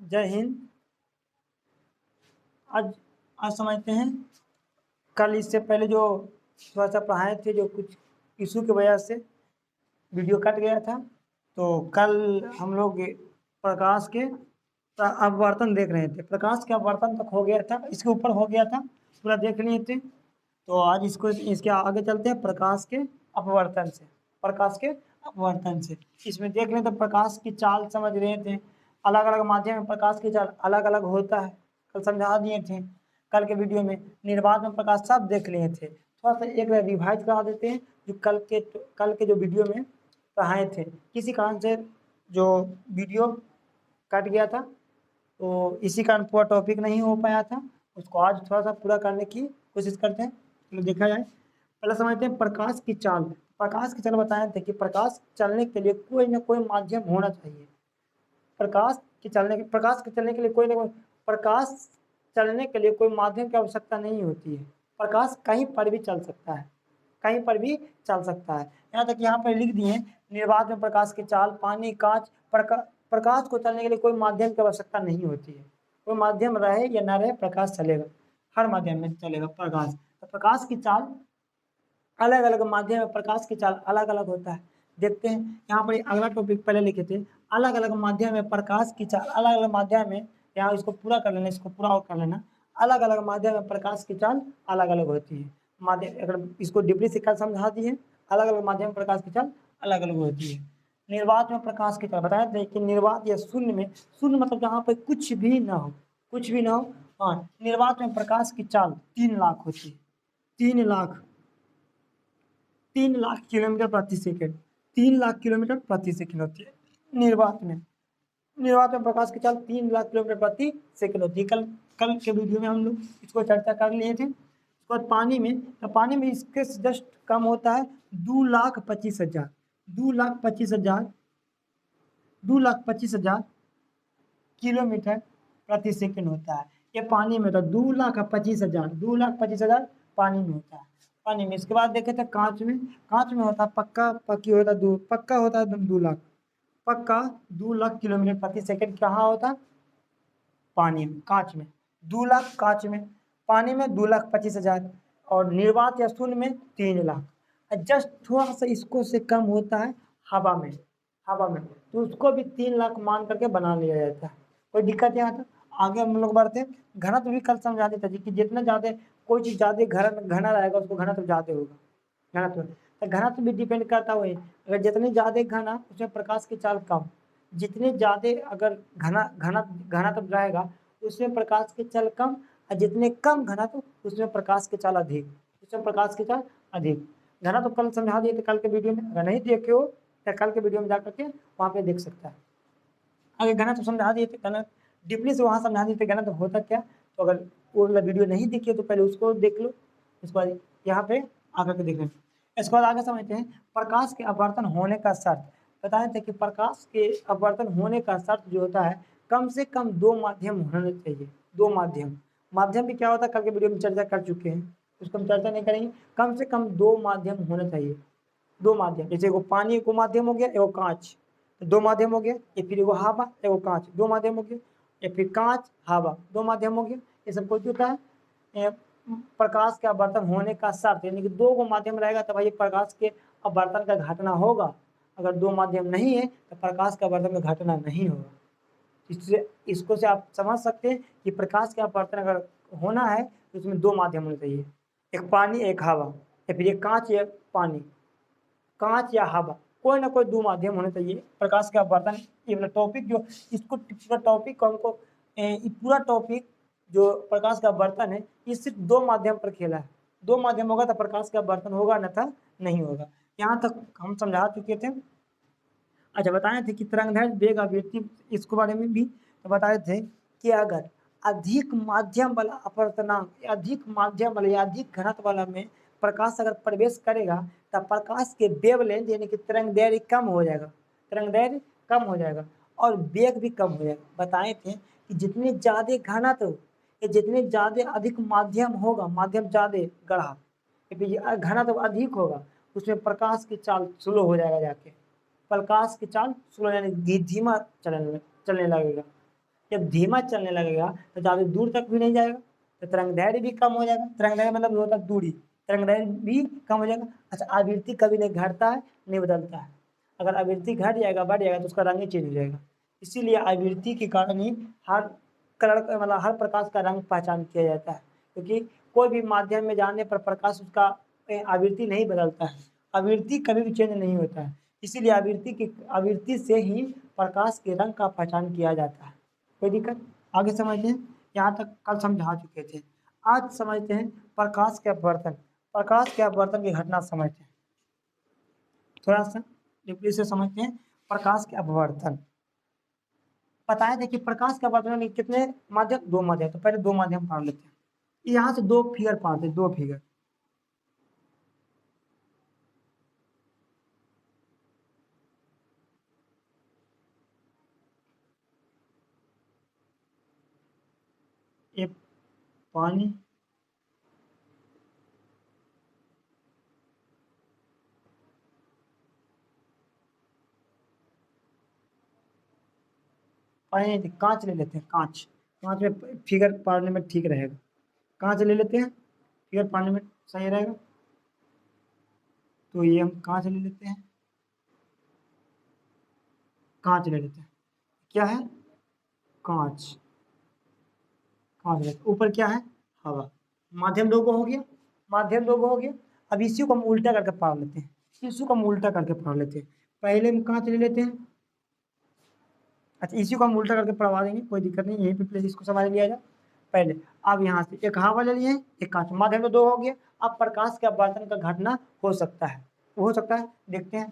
जय हिंद। आज आज समझते हैं, कल इससे पहले जो थोड़ा सा पढ़ाए थे, जो कुछ इशू की वजह से वीडियो कट गया था, तो कल हम लोग प्रकाश के अपवर्तन देख रहे थे। प्रकाश के अपवर्तन तक हो गया था, इसके ऊपर हो गया था, पूरा देख लिए थे। तो आज इसके आगे चलते हैं प्रकाश के अपवर्तन से। प्रकाश के अपवर्तन से इसमें देख लें तो प्रकाश की चाल समझ रहे थे। अलग अलग माध्यम में प्रकाश की चाल अलग अलग होता है, कल समझा दिए थे। कल के वीडियो में निर्वात में प्रकाश सब देख लिए थे। थोड़ा सा एक रिवाइज करा देते हैं जो कल के जो वीडियो में पढ़ाए थे। किसी कारण से जो वीडियो कट गया था, तो इसी कारण पूरा टॉपिक नहीं हो पाया था। उसको आज थोड़ा सा पूरा करने की कोशिश करते हैं। चलो देखा जाए। पहले समझते हैं प्रकाश की चाल। प्रकाश की चाल बताए थे कि प्रकाश चलने के लिए कोई ना कोई माध्यम होना चाहिए। प्रकाश के चलने के लिए कोई ना कोई प्रकाश चलने के लिए कोई माध्यम की आवश्यकता नहीं होती है। प्रकाश कहीं पर भी चल सकता है, कहीं पर भी चल सकता है। यहाँ तक यहाँ पर लिख दिए निर्वात में प्रकाश की चाल, पानी, कांच। प्रकाश को चलने के लिए कोई माध्यम की आवश्यकता नहीं होती है। कोई माध्यम रहे या न रहे, प्रकाश चलेगा, हर माध्यम में चलेगा प्रकाश। तो प्रकाश की चाल अलग अलग माध्यम में प्रकाश की चाल अलग अलग होता है। देखते हैं यहाँ पर अगला टॉपिक पहले लिखे थे, अलग अलग माध्यम में प्रकाश की चाल। अलग अलग माध्यम में, यहाँ इसको पूरा कर लेना, इसको पूरा कर लेना। अलग अलग माध्यम में प्रकाश की चाल अलग अलग होती है। माध्यम अगर इसको डिप्ली से कल समझा दिए, अलग अलग माध्यम में प्रकाश की चाल अलग अलग होती है। निर्वात में प्रकाश की चाल बताया था कि निर्वात या शून्य में, शून्य मतलब जहाँ पर कुछ भी ना हो, कुछ भी ना हो। हाँ, निर्वात में प्रकाश की चाल 3 लाख होती है। 3 लाख किलोमीटर प्रति सेकंड। 3 लाख किलोमीटर प्रति सेकंड होती है निर्वात में। निर्वात में प्रकाश की चाल 3 लाख किलोमीटर प्रति सेकंड होती है। कल के वीडियो में हम लोग इसको चर्चा कर लिए थे। उसके बाद पानी में, तो पानी में इसके जस्ट कम होता है 2,25,000 2,25,000 किलोमीटर प्रति सेकंड होता है। ये पानी में तो 2,25,000 पानी में होता है। पानी में इसके बाद देखे थे कांच में होता है पक्की होता है 2 लाख, पक्का 2 लाख किलोमीटर प्रति सेकंड कहाँ होता है? पानी में, कांच में 2 लाख, कांच में। पानी में 2,25,000 और निर्वात या शून्य में 3 लाख। जस्ट थोड़ा सा इसको से कम होता है हवा में, तो उसको भी 3 लाख मान करके बना लिया जाता है। कोई दिक्कत यहाँ था? आगे हम लोग बढ़ते हैं। घनत्व भी कल समझा देता जी कि जितना ज़्यादा कोई चीज़ ज़्यादा घना रहेगा उसको घनत्व ज़्यादा होगा। घनत्व तो घनत्व भी डिपेंड करता है वही, अगर जितनी ज़्यादा घना उसमें प्रकाश की चाल कम, जितने ज़्यादा अगर घनत्व रहेगा उसमें प्रकाश की चाल कम, और जितने कम घनत्व उसमें प्रकाश की चाल अधिक, घनत्व कल समझा दिए थे कल के वीडियो में। अगर नहीं देखे हो तो कल के वीडियो में जा करके वहाँ पे देख सकता है। आगे घनत्व समझा दिए थे, घनत्व डिपली से वहाँ समझा दिए थे घनत्व होता क्या। तो अगर वो वाला वीडियो नहीं देखिए तो पहले उसको देख लो, इसके बाद यहाँ पे आकर के देख लें। इसके बाद आगे समझते हैं प्रकाश के अपवर्तन होने का शर्त। बताए थे कि प्रकाश के अपवर्तन होने का शर्त जो होता है, कम से कम 2 माध्यम होने चाहिए। 2 माध्यम भी क्या होता है कल के वीडियो में चर्चा कर चुके हैं, उसको हम चर्चा नहीं करेंगे। कम से कम 2 माध्यम होने चाहिए। 2 माध्यम, जैसे एगो पानी को माध्यम हो गया, एगो कांच, 2 माध्यम हो गया। या फिर एगो हवा, एगो कांच, 2 माध्यम हो गया। या फिर कांच, हवा, 2 माध्यम हो गया। ये सब कुछ होता है प्रकाश के अपवर्तन होने का शर्त, यानी कि 2 गो माध्यम रहेगा तब ये प्रकाश के अपवर्तन का घटना होगा। अगर 2 माध्यम नहीं है तो प्रकाश का अपवर्तन का घटना नहीं होगा। इसको से आप समझ सकते हैं कि प्रकाश के अपवर्तन अगर होना है तो उसमें 2 माध्यम होने चाहिए, एक पानी एक हवा, या फिर एक कांच या पानी, कांच या हवा, कोई ना कोई 2 माध्यम होने चाहिए प्रकाश का अपवर्तन। ये वाला टॉपिक जो इसको पूरा टॉपिक को हमको पूरा टॉपिक जो प्रकाश का अपवर्तन है ये सिर्फ 2 माध्यम पर खेला है। 2 माध्यम होगा तो प्रकाश का अपवर्तन होगा, अन्यथा नहीं होगा। यहाँ तक हम समझा चुके थे। अच्छा, बताए थे कि तरंगदैर्घ्य, वेग, आवृत्ति, इसके बारे में भी तो बताए थे कि अगर अधिक माध्यम वाला अपवर्तनांक, अधिक माध्यम वाला या अधिक घनत्व वाला में प्रकाश अगर प्रवेश करेगा तब प्रकाश के वेवलेंथ यानी कि तरंगदैर्घ्य कम हो जाएगा, और वेग भी कम हो जाएगा। बताए थे कि जितने ज़्यादा घनत्व या जितने ज़्यादा अधिक माध्यम होगा, माध्यम ज़्यादा गढ़ा, घनत्व अधिक होगा, उसमें प्रकाश की चाल स्लो हो जाएगा, प्रकाश की चाल स्लो यानी धीमा चलने लगेगा। जब धीमा चलने लगेगा तो ज़्यादा दूर तक भी नहीं जाएगा, तो तरंगदैर्घ्य भी कम हो जाएगा। तरंगदैर्घ्य मतलब होता है दूरी, तरंगदैर्घ्य भी कम हो जाएगा। अच्छा, आवृत्ति कभी नहीं घटता है, नहीं बदलता है। अगर आवृत्ति घट जाएगा, बढ़ जाएगा तो उसका रंग ही चेंज हो जाएगा। इसीलिए आवृत्ति के कारण ही हर कलर मतलब हर प्रकाश का रंग पहचान किया जाता है, क्योंकि कोई भी माध्यम में जाने पर प्रकाश उसका आवृत्ति नहीं बदलता है, आवृत्ति कभी भी चेंज नहीं होता है। इसीलिए आवृत्ति से ही प्रकाश के रंग का पहचान किया जाता है। कोई दिक्कत? आगे समझते हैं। यहाँ तक कल समझा चुके थे। आज समझते हैं प्रकाश के अपवर्तन। प्रकाश के अपवर्तन की घटना समझते हैं, थोड़ा सा डीपली से समझते हैं। प्रकाश के अपवर्तन बताए थे कि प्रकाश के अपवर्तन में कितने माध्यम? 2 माध्यम। तो पहले 2 माध्यम पढ़ लेते हैं। यहाँ से 2 फिगर पढ़ते हैं, 2 फिगर। ये पानी, पानी कांच ले लेते हैं। कांच, कांच में फिगर पढ़ने में ठीक रहेगा। कांच ले लेते हैं, फिगर पढ़ने में सही रहेगा। तो ये हम कांच ले लेते हैं, कांच ले लेते हैं। क्या है? कांच। कांच लेते हैं। ऊपर क्या है? हवा। माध्यम 2 को हो गया, माध्यम 2 को हो गया। अब इसी को हम उल्टा करके पढ़ लेते हैं, इसी को हम उल्टा करके पढ़ लेते हैं। पहले हम कांच ले लेते हैं। अच्छा, इसी को हम उल्टा करके पढ़वा देंगे, कोई दिक्कत नहीं, यहीं पे प्लीज इसको समझ लिया जाए पहले। अब यहाँ से एक हवा ले लिए, एक कांच, माध्यम तो 2 हो गया। अब प्रकाश के अपवर्तन का घटना हो सकता है, हो सकता है, देखते हैं।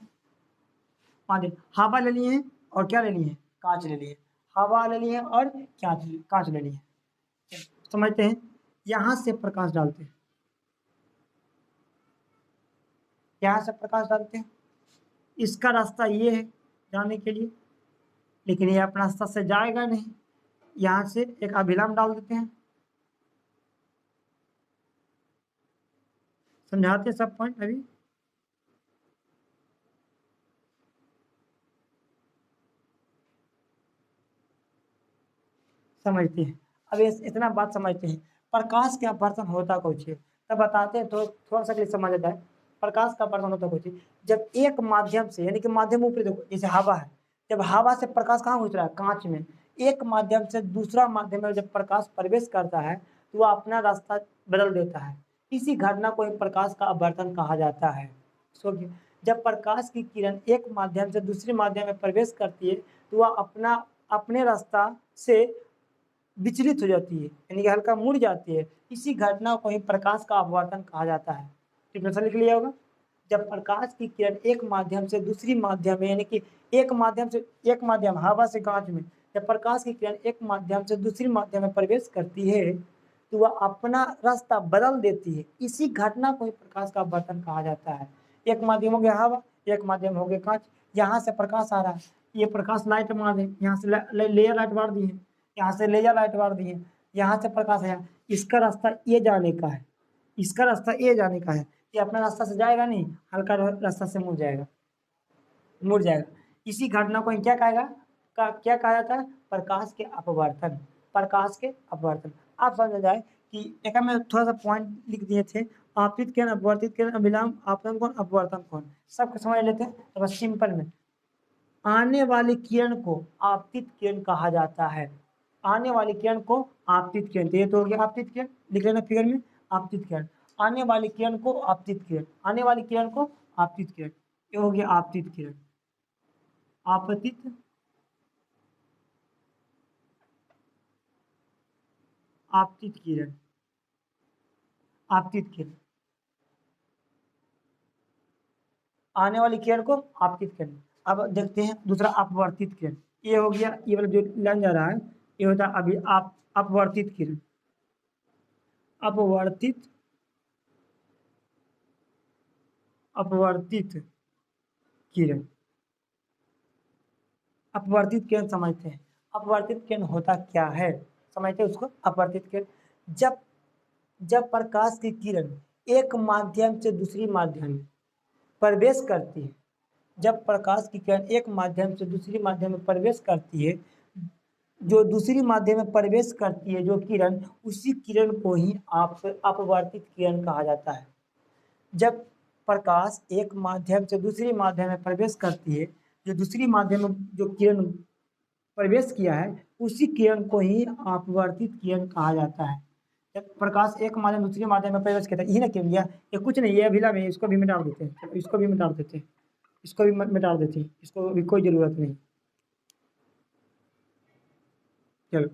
माध्यम हवा ले लिए और क्या ले लिए? कांच ले लिए। हवा ले लिए और कांच ले लिए। समझते हैं। यहाँ से प्रकाश डालते हैं, यहाँ से प्रकाश डालते हैं। इसका रास्ता ये है जाने के लिए, लेकिन ये अपना रास्ता से जाएगा नहीं। यहाँ से एक अभिलंब डाल देते हैं। समझाते हैं सब पॉइंट अभी। समझते हैं। अब इतना बात समझते हैं। प्रकाश का अपवर्तन होता कुछ है, तब बताते हैं, तो थोड़ा सा समझ आता है। प्रकाश का अपवर्तन होता कुछ है, जब एक माध्यम से, यानी कि माध्यम ऊपरी देखो, जैसे हवा है, जब हवा से प्रकाश कहाँ घुस रहा है? कांच में। एक माध्यम से दूसरा माध्यम में जब प्रकाश प्रवेश करता है तो वह अपना रास्ता बदल देता है। इसी घटना को ही प्रकाश का अपवर्तन कहा जाता है। सोचिए, जब प्रकाश की किरण एक माध्यम से दूसरे माध्यम में प्रवेश करती है तो वह अपने रास्ता से विचलित हो जाती है, यानी कि हल्का मुड़ जाती है। इसी घटना को ही प्रकाश का अपवर्तन कहा जाता है। टिप्पणी लिख लिया होगा। जब प्रकाश की किरण एक माध्यम से दूसरी माध्यम में, यानी कि एक माध्यम हवा से कांच में, जब प्रकाश की किरण एक माध्यम से दूसरी माध्यम में प्रवेश करती है तो वह अपना रास्ता बदल देती है। इसी घटना को ही प्रकाश का अपवर्तन कहा जाता है। एक माध्यम हो गया हवा, एक माध्यम हो गया कांच। यहाँ से प्रकाश आ रहा है, ये प्रकाश लाइट मार दे, यहाँ से लेयर लाइट मार दी है, यहाँ से लेजर लाइट मार दी है, यहाँ से प्रकाश आया। इसका रास्ता ये जाने का है, इसका रास्ता ये जाने का है। ये अपना रास्ता से जाएगा नहीं, हल्का रास्ता से मुड़ जाएगा, मुड़ जाएगा। इसी घटना को क्या कहेगा? क्या कहा जाता है? प्रकाश के अपवर्तन। प्रकाश के अपवर्तन। आप समझ जाए कि एक में थोड़ा सा पॉइंट लिख दिए थे। आपतित किरण, अपवर्तित किरण, अभिलंब, आपतन कोण, अपवर्तन कोण, सबको समझ लेते हैं। तो बस सिंपल में आने वाली किरण को आपतित किरण कहा जाता है। आने वाली किरण को आपतित किरण, तो ये तो हो गया आपतित किरण, लिख लेना फिगर में, आपतित किरण। आने वाली किरण को आपतित किरण, आने वाली किरण को आपतित किरण, ये हो गया आपतित किरण। आपतित आपतित किरण, आपतित किरण, आने वाली किरण को आपतित किरण। अब देखते हैं दूसरा अपवर्तित किरण। ये हो गया, ये वाला जो लाइन जा रहा है ये होता है अभी अपवर्तित किरण। अपवर्तित अपवर्तित किरण, अपवर्तित किरण समझते हैं। अपवर्तित किरण होता क्या है समझते हैं उसको। अपवर्तित किरण, जब जब प्रकाश की किरण एक माध्यम से दूसरी माध्यम में प्रवेश करती है, जब प्रकाश की किरण एक माध्यम से दूसरी माध्यम में प्रवेश करती है, जो दूसरी माध्यम में प्रवेश करती है जो किरण, उसी किरण को ही आप अपवर्तित किरण कहा जाता है। जब प्रकाश एक माध्यम से दूसरी माध्यम में प्रवेश करती है, जो दूसरी माध्यम में जो किरण प्रवेश किया है, उसी किरण को ही अपवर्तित किरण कहा जाता है। जब प्रकाश एक माध्यम दूसरे माध्यम में प्रवेश करता है, यही ना किरण, ये कुछ नहीं, ये अभिलंब है, इसको भी मिटा देते हैं, चलो इसको भी मिटा देते हैं, इसको भी मिटा देते हैं, इसको भी कोई जरूरत नहीं। चलो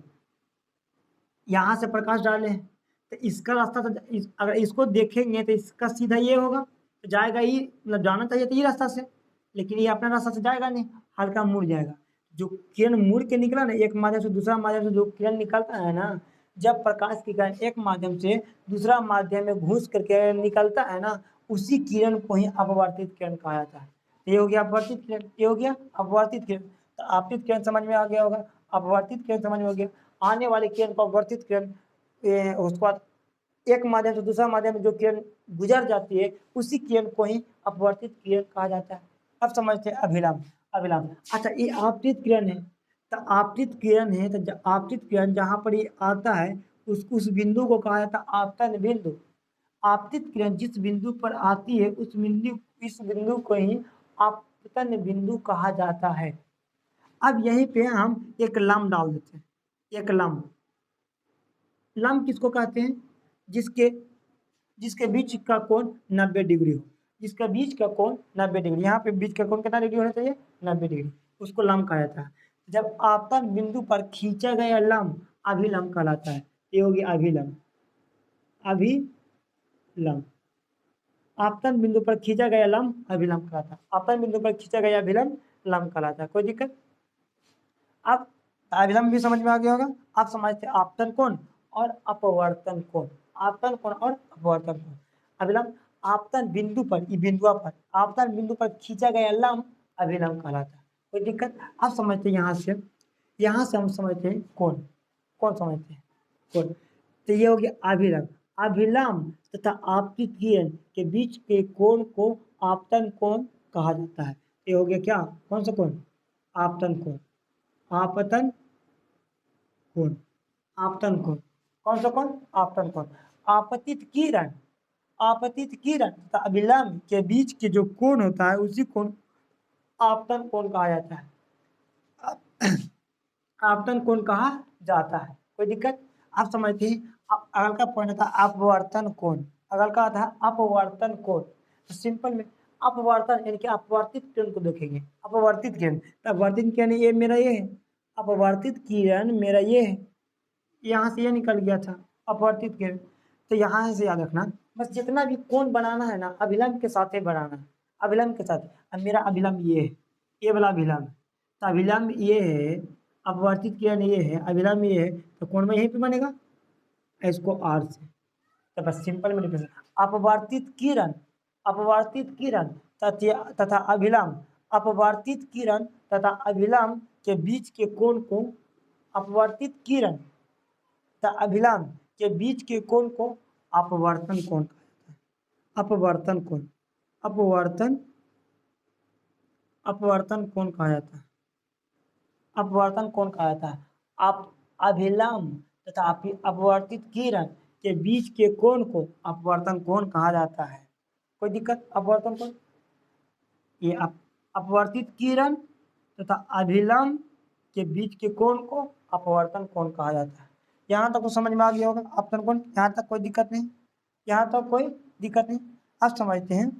यहाँ से प्रकाश डाले तो इसका रास्ता तो अगर इसको देखेंगे तो इसका सीधा ये होगा, तो जाएगा ही, मतलब जाना चाहिए तो ये रास्ता से, लेकिन ये अपना रास्ता से जाएगा नहीं, हल्का मुड़ जाएगा। जो किरण मुड़ के निकला ना, एक माध्यम से दूसरा माध्यम से जो किरण निकलता है ना, जब प्रकाश की किरण एक माध्यम से दूसरा माध्यम में घुस करके निकलता है ना, उसी किरण को ही अपवर्तित किरण कहा जाता है। ये हो गया अपवर्तित किरण, ये हो गया अपवर्तित किरण। तो आपतित किरण समझ में आ गया होगा, अपवर्तित किरण समझ में हो गया। आने वाली किरण को अपवर्तित किरण, उसके बाद एक माध्यम से दूसरा माध्यम में जो किरण गुजर जाती है, उसी किरण को ही अपवर्तित किरण कहा जाता है। अब समझते हैं अभिलंब। अभिलंब, अच्छा ये आपतित किरण है, तो आपतित किरण है, तो आपतित किरण जहाँ पर ये आता है उस बिंदु को कहा जाता है आपतन बिंदु। आपतित किरण जिस बिंदु पर आती है इस बिंदु को ही आपतन बिंदु कहा जाता है। अब यहीं पे हम एक लंब डाल देते हैं, एक लंब। लंब किसको कहते हैं? जिसके जिसके बीच का कोण 90 डिग्री हो, जिसका बीच का कोण 90 डिग्री, यहाँ पे बीच का कोण कितना डिग्री होना चाहिए? 90 डिग्री, उसको लंब कहा जाता है। जब आपतन बिंदु पर खींचा गया लंब अभिलंब कहलाता है। ये होगी अभिलंब, अभिलंब। आपतन बिंदु पर खींचा गया लंब अभिलंब कहलाता है। आपतन बिंदु पर खींचा गया अभिलंब लंब कहलाता है। कोई दिक्कत? अब अभिलंब भी समझ में आ गया होगा। आप समझते आपतन कोण और अपवर्तन कोण, आपतन कोण और अपवर्तन कोण। अभिलंब आपतन बिंदु पर, बिंदुआ पर, आपतन बिंदु पर खींचा गया लंब अभिलंब कहलाता है। कोई दिक्कत? आप समझते हैं यहाँ से हम समझते हैं कोण, कौन समझते हैं? कोण। तो ये हो गया अभिलंब। अभिलंब तथा आपतित किरण के बीच के कोण को आपतन कोण कहा जाता है। ये हो गया क्या? कौन सा कोण? आपतन कोण, आपतन कोण, आपतन कोण। कौन सा कोण? आपतन कोण। आपतित किरण, आपतित किरण तथा अभिलंब के बीच के जो कोण होता है उसी कोण आपतन कोण कहा जाता है। आपतन कोण कहा जाता है। कोई दिक्कत? आप समझते हैं। अगल का पॉइंट था अपवर्तन कोण, अगल का था अपवर्तन कोण। तो सिंपल में अपवर्तन यानी कि अपवर्तित किरण को देखेंगे, अपवर्तित किरण, तो अपवर्तित किरण ये मेरा ये है, अपवर्तित किरण मेरा ये है, यहाँ से ये निकल गया था अपवर्तित किरण। तो यहाँ से याद रखना, बस जितना भी कोण बनाना है ना अभिलंब के साथ ही बनाना है, अभिलंब के साथ। अब मेरा अभिलंब ये है, ये वाला अभिलंब, तो अभिलंब ये है, अपवर्तित किरण ये है, अभिलंब ये है, तो कोण में यहीं पे बनेगा, इसको आर से। तो बस सिंपल में डिफरेंस, अपवर्तित किरण, अपवर्तित किरण तथा अभिलंब, अपवर्तित किरण तथा अभिलंब के बीच के कोण को अपवर्तित किरण तथा अभिलंब के बीच के कोण को अपवर्तन कोण कहा जाता है। अपवर्तन कोण, अपवर्तन, अपवर्तन कोण कहा जाता है, अपवर्तन कोण कहा जाता है। आप अभिलंब तथा अपवर्तित किरण के बीच के कोण को अपवर्तन कोण कहा जाता है। कोई दिक्कत? अपवर्तन कोण, ये अपवर्तित किरण तथा अभिलंब के बीच के कोण को अपवर्तन कोण कहा जाता है। यहाँ तक तो समझ में आ गया होगा अपवर्तन कोण, यहाँ तक कोई दिक्कत नहीं, यहाँ तक कोई दिक्कत नहीं। अब समझते हैं,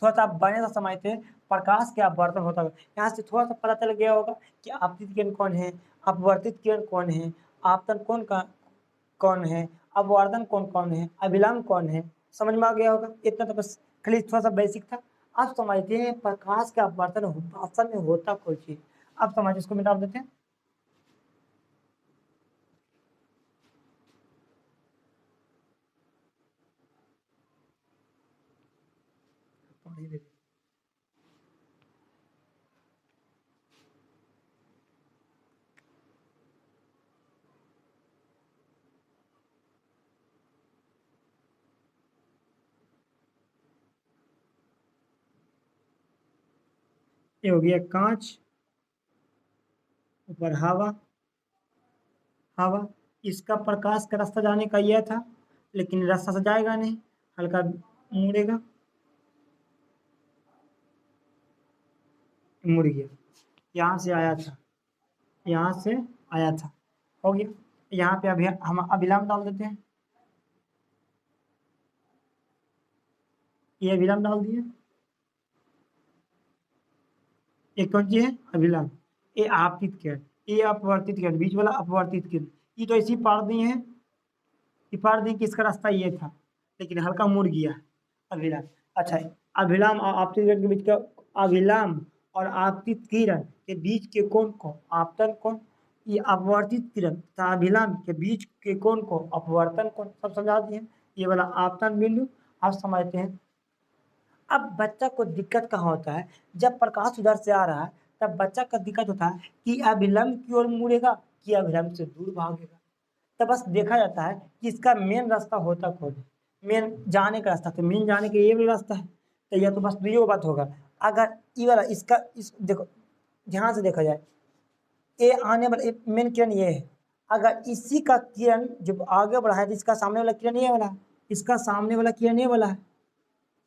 थोड़ा सा बने सा समझते हैं प्रकाश के अपवर्तन होता है। यहाँ से थोड़ा सा पता चल गया होगा कि आपतित किरण कौन है, अपवर्तित किरण कौन है, आपतन कोण का कौन है, अपवर्तन कोण कौन है, अभिलंब कौन है, समझ में आ गया होगा। इतना तो बस खाली थोड़ा सा बेसिक था। अब समझते हैं प्रकाश का अपवर्तन असल में होता कोई चीज। अब समझ, इसको मिटा देते हैं। ये हो गया कांच, ऊपर हवा, हवा, इसका प्रकाश का रास्ता जाने का यह था, लेकिन रास्ता से जाएगा नहीं, हल्का मुड़ेगा, मुड़ गया, यहाँ से आया था, यहाँ से आया था, हो गया। यहाँ पे अभी हम अभिराम डाल देते हैं, ये अभिराम डाल दिए, एक कौन सी है अभिराम, ये आपतित किरण, ये अपवर्तित किरण, बीच वाला अपवर्तित किरण, ये तो ऐसी पार दी है, ये पार दी कि इसका रास्ता ये था, लेकिन हल्का मुड़ गया अभिराम। अच्छा, अभिराम और आपतित किरण के बीच का, अभिराम और आपतित किरण के बीच के कोण को आपतन कोण, ये अपवर्तित किरण तथा अभिराम के बीच के कोण को अपवर्तन कोण, सब समझा दिए। ये वाला आपतन बिंदु आप समझते हैं। अब बच्चा को दिक्कत कहाँ होता है, जब प्रकाश उधर से आ रहा है तब बच्चा का दिक्कत होता है कि अभिलंब की ओर मुड़ेगा कि अभिलंब से दूर भागेगा। तो बस देखा जाता है कि इसका मेन रास्ता होता कौन है, मेन जाने का रास्ता, तो मेन जाने का ये भी रास्ता है, तो यह तो बस दुइयो बात होगा। अगर ये वाला इसका इस देखो, ध्यान से देखा जाए, ये आने वाला मेन किरण ये है, अगर इसी का किरण जब आगे बढ़ा है तो इसका सामने वाला किरण ये वाला है, इसका सामने वाला किरण ये वाला है,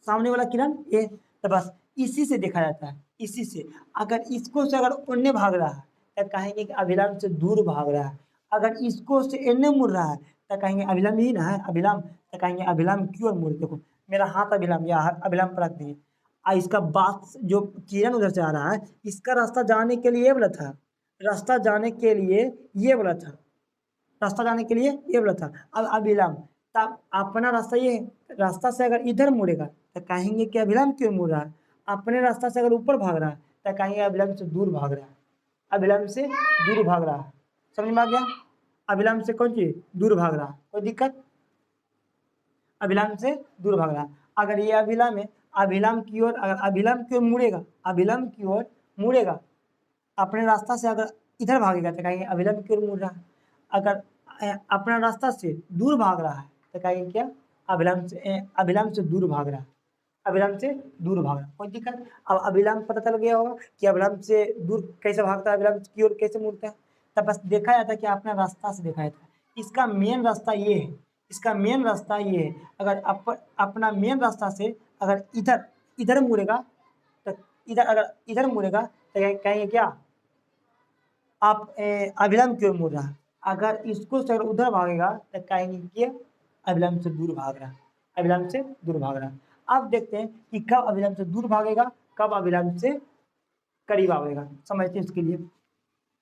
सामने वाला किरण ये, तो बस इसी से देखा जाता है, इसी से। अगर इसको से अगर उन्ने भाग रहा है तो कहेंगे कि अभिलंब से दूर भाग रहा है, अगर इसको से इन्ने मुड़ रहा है तो कहेंगे अभिलंब ही ना है, अभिलंब, तो कहेंगे अभिलंब की ओर मुड़। देखो मेरा हाथ अभिलंब या अभिलंब पर रख दिए, इसका बात जो किरण उधर से आ रहा है, इसका रास्ता जाने के लिए ये बोला था, रास्ता जाने के लिए ये बोला था, रास्ता जाने के लिए ये बोला था। अब अभिलंब, तब अपना रास्ता ये है, रास्ता से अगर इधर मुड़ेगा तो कहेंगे कि अभिलंब क्यों मुड़ रहा है, अपने रास्ता से अगर ऊपर भाग रहा है तो कहेंगे अभिलंब से दूर भाग रहा है, अभिलंब से दूर भाग रहा है। समझ में आ गया, अभिलंब से कौन चीज दूर भाग रहा है, कोई दिक्कत, अभिलंब से दूर भाग रहा है। अगर ये अभिलंब है, अभिलंब की ओर, अगर अभिलंब की ओर मुड़ेगा, अभिलंब की ओर मुड़ेगा, अपने रास्ता से अगर इधर भागेगा तो कहेंगे अभिलंब की ओर मुड़ रहा है, अगर अपना रास्ता से दूर भाग रहा है तो कहेंगे क्या, अभिलंब से दूर भाग रहा है, अभिलंब से दूर भाग रहा है, कोई दिक्कत। अब अभिलंब पता चल गया होगा कि अभिलंब से दूर कैसे भागता है, अभिलंब की ओर कैसे मुड़ता है। तब बस देखा जाता है कि अपना रास्ता से देखा जाता है, इसका मेन रास्ता ये है, इसका मेन रास्ता ये है। अगर अपना मेन रास्ता से अगर इधर इधर मुड़ेगा तो इधर, अगर इधर मुड़ेगा तो कहेंगे क्या, आप अभिलंब की ओर मुड़ रहा है, अगर इसको से अगर उधर भागेगा तो कहेंगे कि अभिलंब से दूर भाग रहा है, अभिलंब से दूर भाग रहा है। अब देखते हैं कि कब अभिलंब से दूर भागेगा, कब अभिलंब से करीब आएगा, समझते हैं इसके लिए।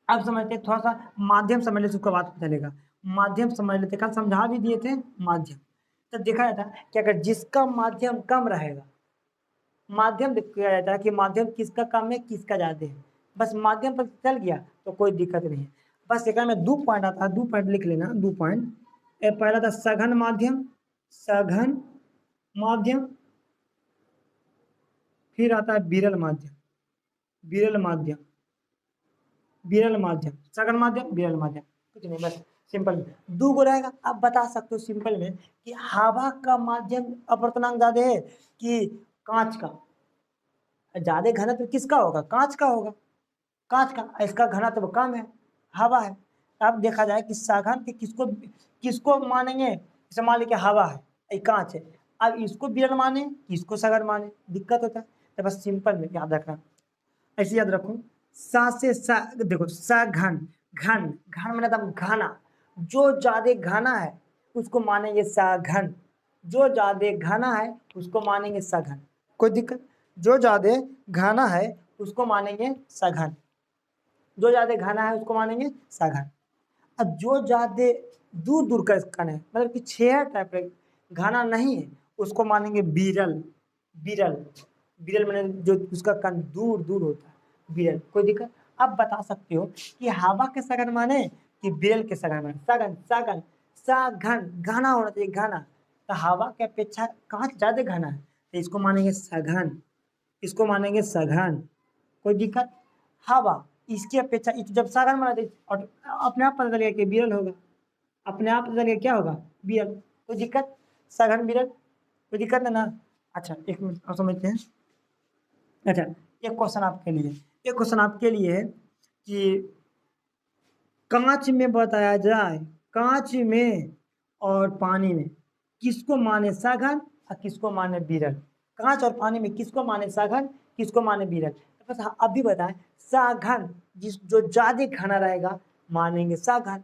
अब समझते हैं, थोड़ा सा माध्यम समझ लेते उसका बात चलेगा, माध्यम समझ लेते, कल समझा भी दिए थे माध्यम। तो देखा जाता है कि अगर जिसका माध्यम कम रहेगा, माध्यम किया जाता है कि माध्यम किसका कम है किसका ज्यादा है, बस माध्यम पर चल गया तो कोई दिक्कत नहीं है। बस एक में 2 पॉइंट आता है, 2 पॉइंट लिख लेना, 2 पॉइंट। पहला था सघन माध्यम, सघन माध्यम, फिर आता है विरल माध्यम, विरल माध्यम, विरल माध्यम, सघन माध्यम, विरल माध्यम, कुछ नहीं, बस सिंपल में 2 गो रहेगा। अब बता सकते हो सिंपल में कि हवा का माध्यम अपवर्तनांक ज्यादा है कि कांच का, ज्यादा घनत्व किसका होगा, कांच का होगा, कांच का, इसका घनत्व कम है, हवा है। अब देखा जाए कि सघन के किसको किसको मानेंगे, जैसे मान लीजिए हवा है, ये कांच है, अब इसको विरल माने इसको सघन माने, दिक्कत होता है। तो बस सिंपल में याद रखना, ऐसे याद रखो, सा से सा, देखो सघन, घन, घन मतलब एकदम घना, जो ज्यादा घना है उसको मानेंगे सघन, जो ज्यादा घना है उसको मानेंगे सघन, कोई दिक्कत, जो ज्यादा घना है उसको मानेंगे सघन, जो ज्यादा घना है उसको मानेंगे सघन। अब जो ज्यादा दूर दूर का कण है, मतलब कि छेया टाइप का घना नहीं है, उसको मानेंगे विरल, विरल, विरल मैंने जो उसका कण दूर दूर होता है, विरल, कोई दिक्कत। अब बता सकते हो कि हवा के सघन माने कि विरल के सघन माने, सघन, सघन, सघन, घना होना चाहिए, घना, तो हवा के अपेक्षा कांच ज्यादा घना है तो इसको मानेंगे सघन, इसको मानेंगे सघन, कोई दिक्कत। हवा इसकी अपेक्षा जब सघन माना और अपने आप पता चलेगा कि विरल होगा, अपने आप पता चलेगा क्या होगा, विरल, कोई दिक्कत, सघन विरल, कोई दिक्कत नहीं ना। अच्छा एक मिनट और समझते हैं। अच्छा एक क्वेश्चन आपके लिए, एक क्वेश्चन आपके लिए है कि कांच में बताया जाए, कांच में और पानी में किसको माने सघन और किसको माने विरल। कांच और पानी में किसको माने सघन, किसको माने विरल। तो बस अब भी बताएं, सघन जिस जो ज्यादा घना रहेगा मानेंगे सघन,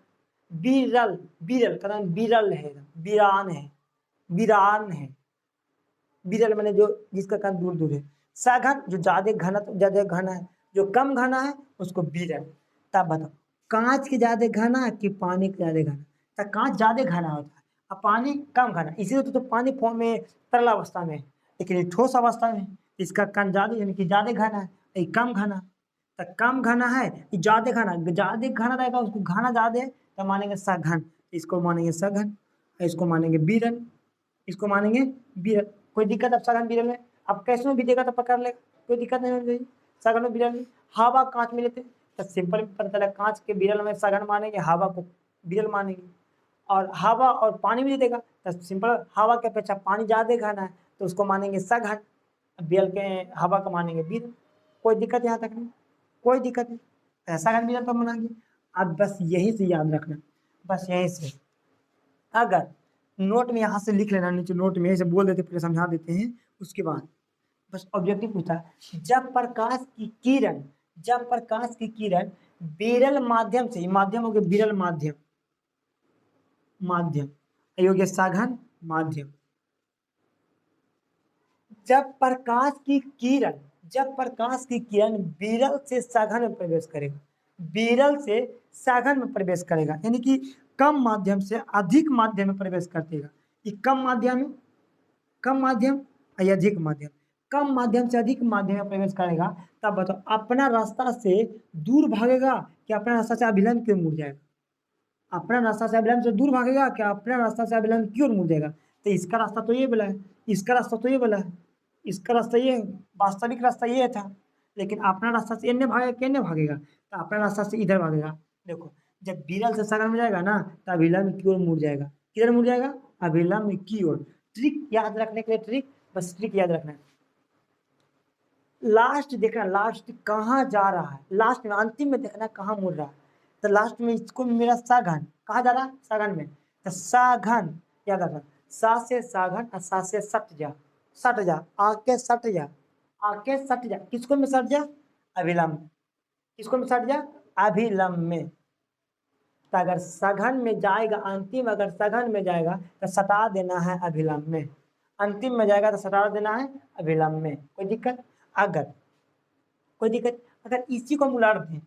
विरल, विरल का नाम विरल है, वीरान है, वीरान है, विरल मैंने जो जिसका कान दूर दूर है। सघन जो ज्यादा घना है, जो कम घना है उसको विरल। तब बताओ कांच के ज्यादा घना कि पानी के ज्यादा घना। तो कांच ज्यादा घना होता है और पानी कम घना, इसीलिए तो पानी फॉर्म में तरल अवस्था में है, लेकिन ये ठोस अवस्था में है। इसका कण ज्यादा यानी कि ज्यादा घना है, ये कम घना। तो कम घना है, ज्यादा घना रहेगा, उसको घना ज्यादा है तो मानेंगे सघन, इसको मानेंगे सघन, इसको मानेंगे विरल, इसको मानेंगे विरल। कोई दिक्कत अब सघन विरल में, अब कैसे में भी देगा तो पकड़ लेगा, कोई दिक्कत नहीं होनी चाहिए। सघन और विरल में हवा कांच में लेते हैं तो सिंपल पता चला कांच के विरल में सघन मानेंगे, हवा को विरल मानेंगे। और हवा और पानी भी देगा तो सिंपल हवा के अपेक्षा पानी ज्यादा घना है तो उसको मानेंगे सघन, विरल के हवा को मानेंगे विरल। कोई दिक्कत यहाँ तक नहीं, कोई दिक्कत नहीं, ऐसा सघन विरल तो मानेंगे। अब बस यहीं से याद रखना, बस यहीं से अगर नोट में यहाँ से लिख लेना, नीचे नोट में ऐसे बोल देते फिर समझा देते हैं। उसके बाद बस ऑब्जेक्टिव पूछता है, जब प्रकाश की किरण विरल माध्यम से, माध्यम हो गया विरल माध्यम, माध्यम ये हो गया सघन माध्यम। जब प्रकाश की किरण विरल से सघन में प्रवेश करेगा, विरल से सघन में प्रवेश करेगा यानी कि कम माध्यम से अधिक माध्यम में प्रवेश करतेगा। ये कम माध्यम या अधिक माध्यम, कम माध्यम से अधिक माध्यम में प्रवेश करेगा। तब बताओ अपना रास्ता से दूर भागेगा कि अपना रास्ता से अभिलंब की ओर मुड़ जाएगा। अपना रास्ता से अभिलंब से दूर भागेगा क्या अपना रास्ता से अभिलंब की ओर मुड़ जाएगा। तो इसका रास्ता तो ये बोला है, इसका रास्ता तो ये बोला है, इसका रास्ता ये, वास्तविक रास्ता ये था, लेकिन अपना रास्ता से इन्हें भागेगा किन्हें भागेगा, तो अपना रास्ता से इधर भागेगा। देखो जब विरल से सघन में जाएगा ना तो अभिलंब की ओर मुड़ जाएगा, किधर मुड़ जाएगा, अभिलंब की ओर। ट्रिक याद रखने के लिए, ट्रिक बस ट्रिक याद रखना है। लास्ट देखना, लास्ट कहाँ जा रहा है, लास्ट में अंतिम में देखना कहाँ मुड़ रहा है। तो लास्ट में इसको मेरा सघन कहाँ जा रहा है, सघन में, तो सघन याद रखना, सा से सघन और सा से सट जा, सट जा, आके सट जा, आके सट जा, किसको में सट जा, अभिलंब, किसको में सट जा, अभिलंब में। तो अगर सघन में जाएगा अंतिम, अगर सघन में जाएगा तो सटा देना है अभिलंब में, अंतिम में जाएगा तो सटा देना है अभिलंब में। कोई दिक्कत, अगर कोई दिक्कत, अगर इसी को हम उलट दें,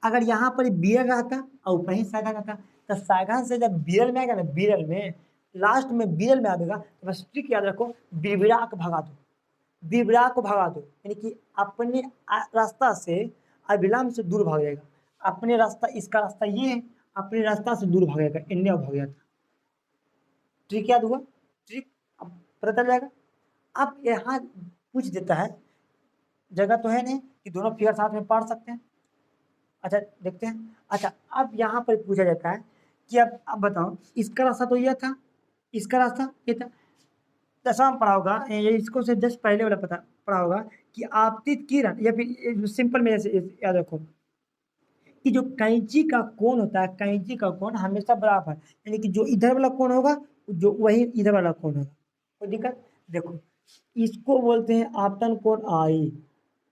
अगर यहाँ पर विरल रहता और कहीं सघन रहता तो सघन से जब विरल में आएगा ना, विरल में लास्ट में विरल में आएगा तो बस ट्रिक याद रखो, बिरबिरा को भगा दो, बिरबिरा को भगा दो यानी कि अपने रास्ता से अभिलंब से दूर भाग जाएगा। अपने रास्ता, इसका रास्ता ये है, अपने रास्ता से दूर भागेगा, इन्हें भाग जाता। ट्रिक याद हुआ, ट्रिक अब पता चल जाएगा। अब यहाँ पूछ देता है, जगह तो है नहीं कि दोनों फिगर साथ में पढ़ सकते हैं। अच्छा देखते हैं, अच्छा अब यहाँ पर पूछा जाता है कि अब बताओ इसका रास्ता तो यह था, इसका रास्ता ये था। दसवां में पढ़ा होगा, ये इसको से जस्ट पहले वाला पढ़ा होगा कि आपतित किरण, या फिर सिंपल में ऐसे याद रखो कि जो कैंची का कोण होता है, कैंची का कोण हमेशा बराबर, यानी कि जो इधर वाला कोण होगा जो वही इधर वाला कोण होगा। कोई दिक्कत, देखो इसको बोलते हैं आपतन कोण आई,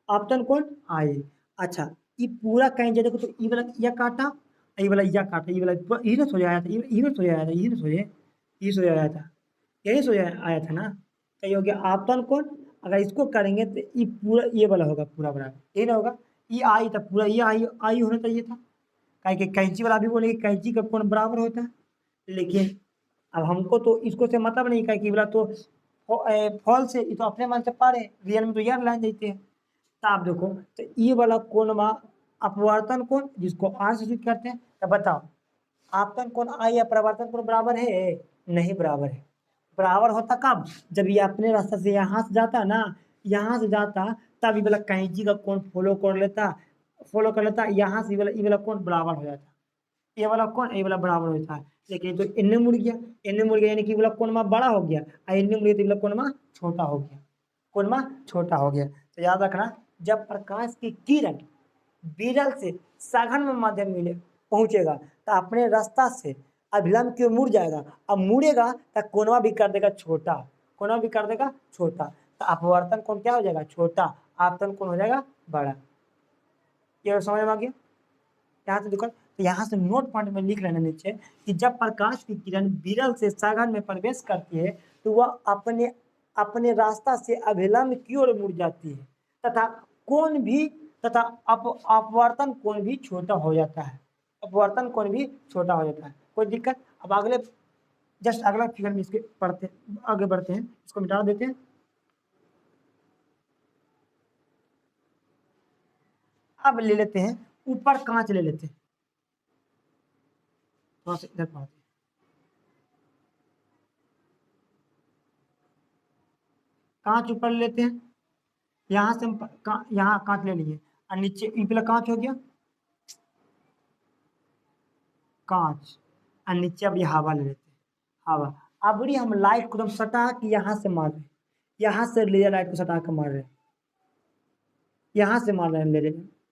आपतन कोण आई। अच्छा ये पूरा कैंची देखो तो ये वाला यह काटा, ये वाला यह काटा, ये वाला यही ना सो जाया था, यही ना सो जाया था, यही ना सोए, यही सो जाया था, यही सो आया था ना। तो ये हो गया आपतन कोण। अगर इसको करेंगे तो ये पूरा ये वाला होगा पूरा बराबर, ये ना होगा, ये आई था पूरा, ये आई होना चाहिए था, काहे कि कैंची वाला भी बोलेंगे कैंची का कोण बराबर होता है। लेकिन अब हमको तो इसको से मतलब नहीं, काहे कि बोला तो फॉल से ये तो अपने मन से पा रहे, रियल में तो यार लाइन देते हैं। तो आप देखो तो ये वाला कोण में अपवर्तन कोण जिसको आर से सूचित करते हैं, तो बताओ आपतन कोण आई या प्रवर्तन कोण बराबर है, नहीं बराबर है। बराबर होता कब, जब ये अपने रास्ता से यहाँ से जाता ना, यहाँ से जाता तब ये वाला कैंची का कोण फॉलो कर लेता, फॉलो कर लेता, यहाँ से ये वाला कोण बराबर हो जाता, ये वाला कोण ये वाला बराबर होता है। लेकिन तो इन्ने मुड़ गया, इन्ने मुड़ गया यानी कि ये वाला कोण में बड़ा हो गया और इन्ने मुड़ गया तो ये वाला कोण में छोटा हो गया, कोण में छोटा हो गया। तो याद रखना, जब प्रकाश की किरण विरल से सघन में माध्यम मिले, पहुंचेगा तो अपने रास्ता से अभिलंब की ओर मुड़ जाएगा। अब मुड़ेगा तो कोनवा भी कर देगा छोटा, कोनवा भी कर देगा छोटा, तो अपवर्तन कोण क्या हो जाएगा? छोटा। आपतन कोण हो जाएगा बड़ा। ये समझ में आ गया? यहाँ से देखो, तो यहाँ से नोट पॉइंट में लिख लेना नीचे कि जब प्रकाश की किरण विरल से सघन में प्रवेश करती है तो वह अपने अपने रास्ता से अभिलंब की ओर मुड़ जाती है तथा कोण भी तथा अपवर्तन कोण भी छोटा हो जाता है। अपवर्तन कोण भी छोटा हो जाता है। कोई दिक्कत? अब अगले जस्ट अगला फिगर में इसके पढ़ते आगे बढ़ते हैं, इसको मिटा देते हैं। अब ले लेते हैं ऊपर कांच ले लेते हैं, थोड़ा सा इधर पढ़ते हैं। कांच ऊपर लेते हैं, यहाँ से हम यहाँ कांच ले लिए और नीचे पहले कांच हो गया, कांच, और नीचे अब ये हवा ले लेते हैं, हवा। अब हम लाइट को एकदम सटा के यहाँ से मार रहे हैं, यहाँ से लेजर लाइट को सटा के मार रहे हैं, यहाँ से मार रहे हैं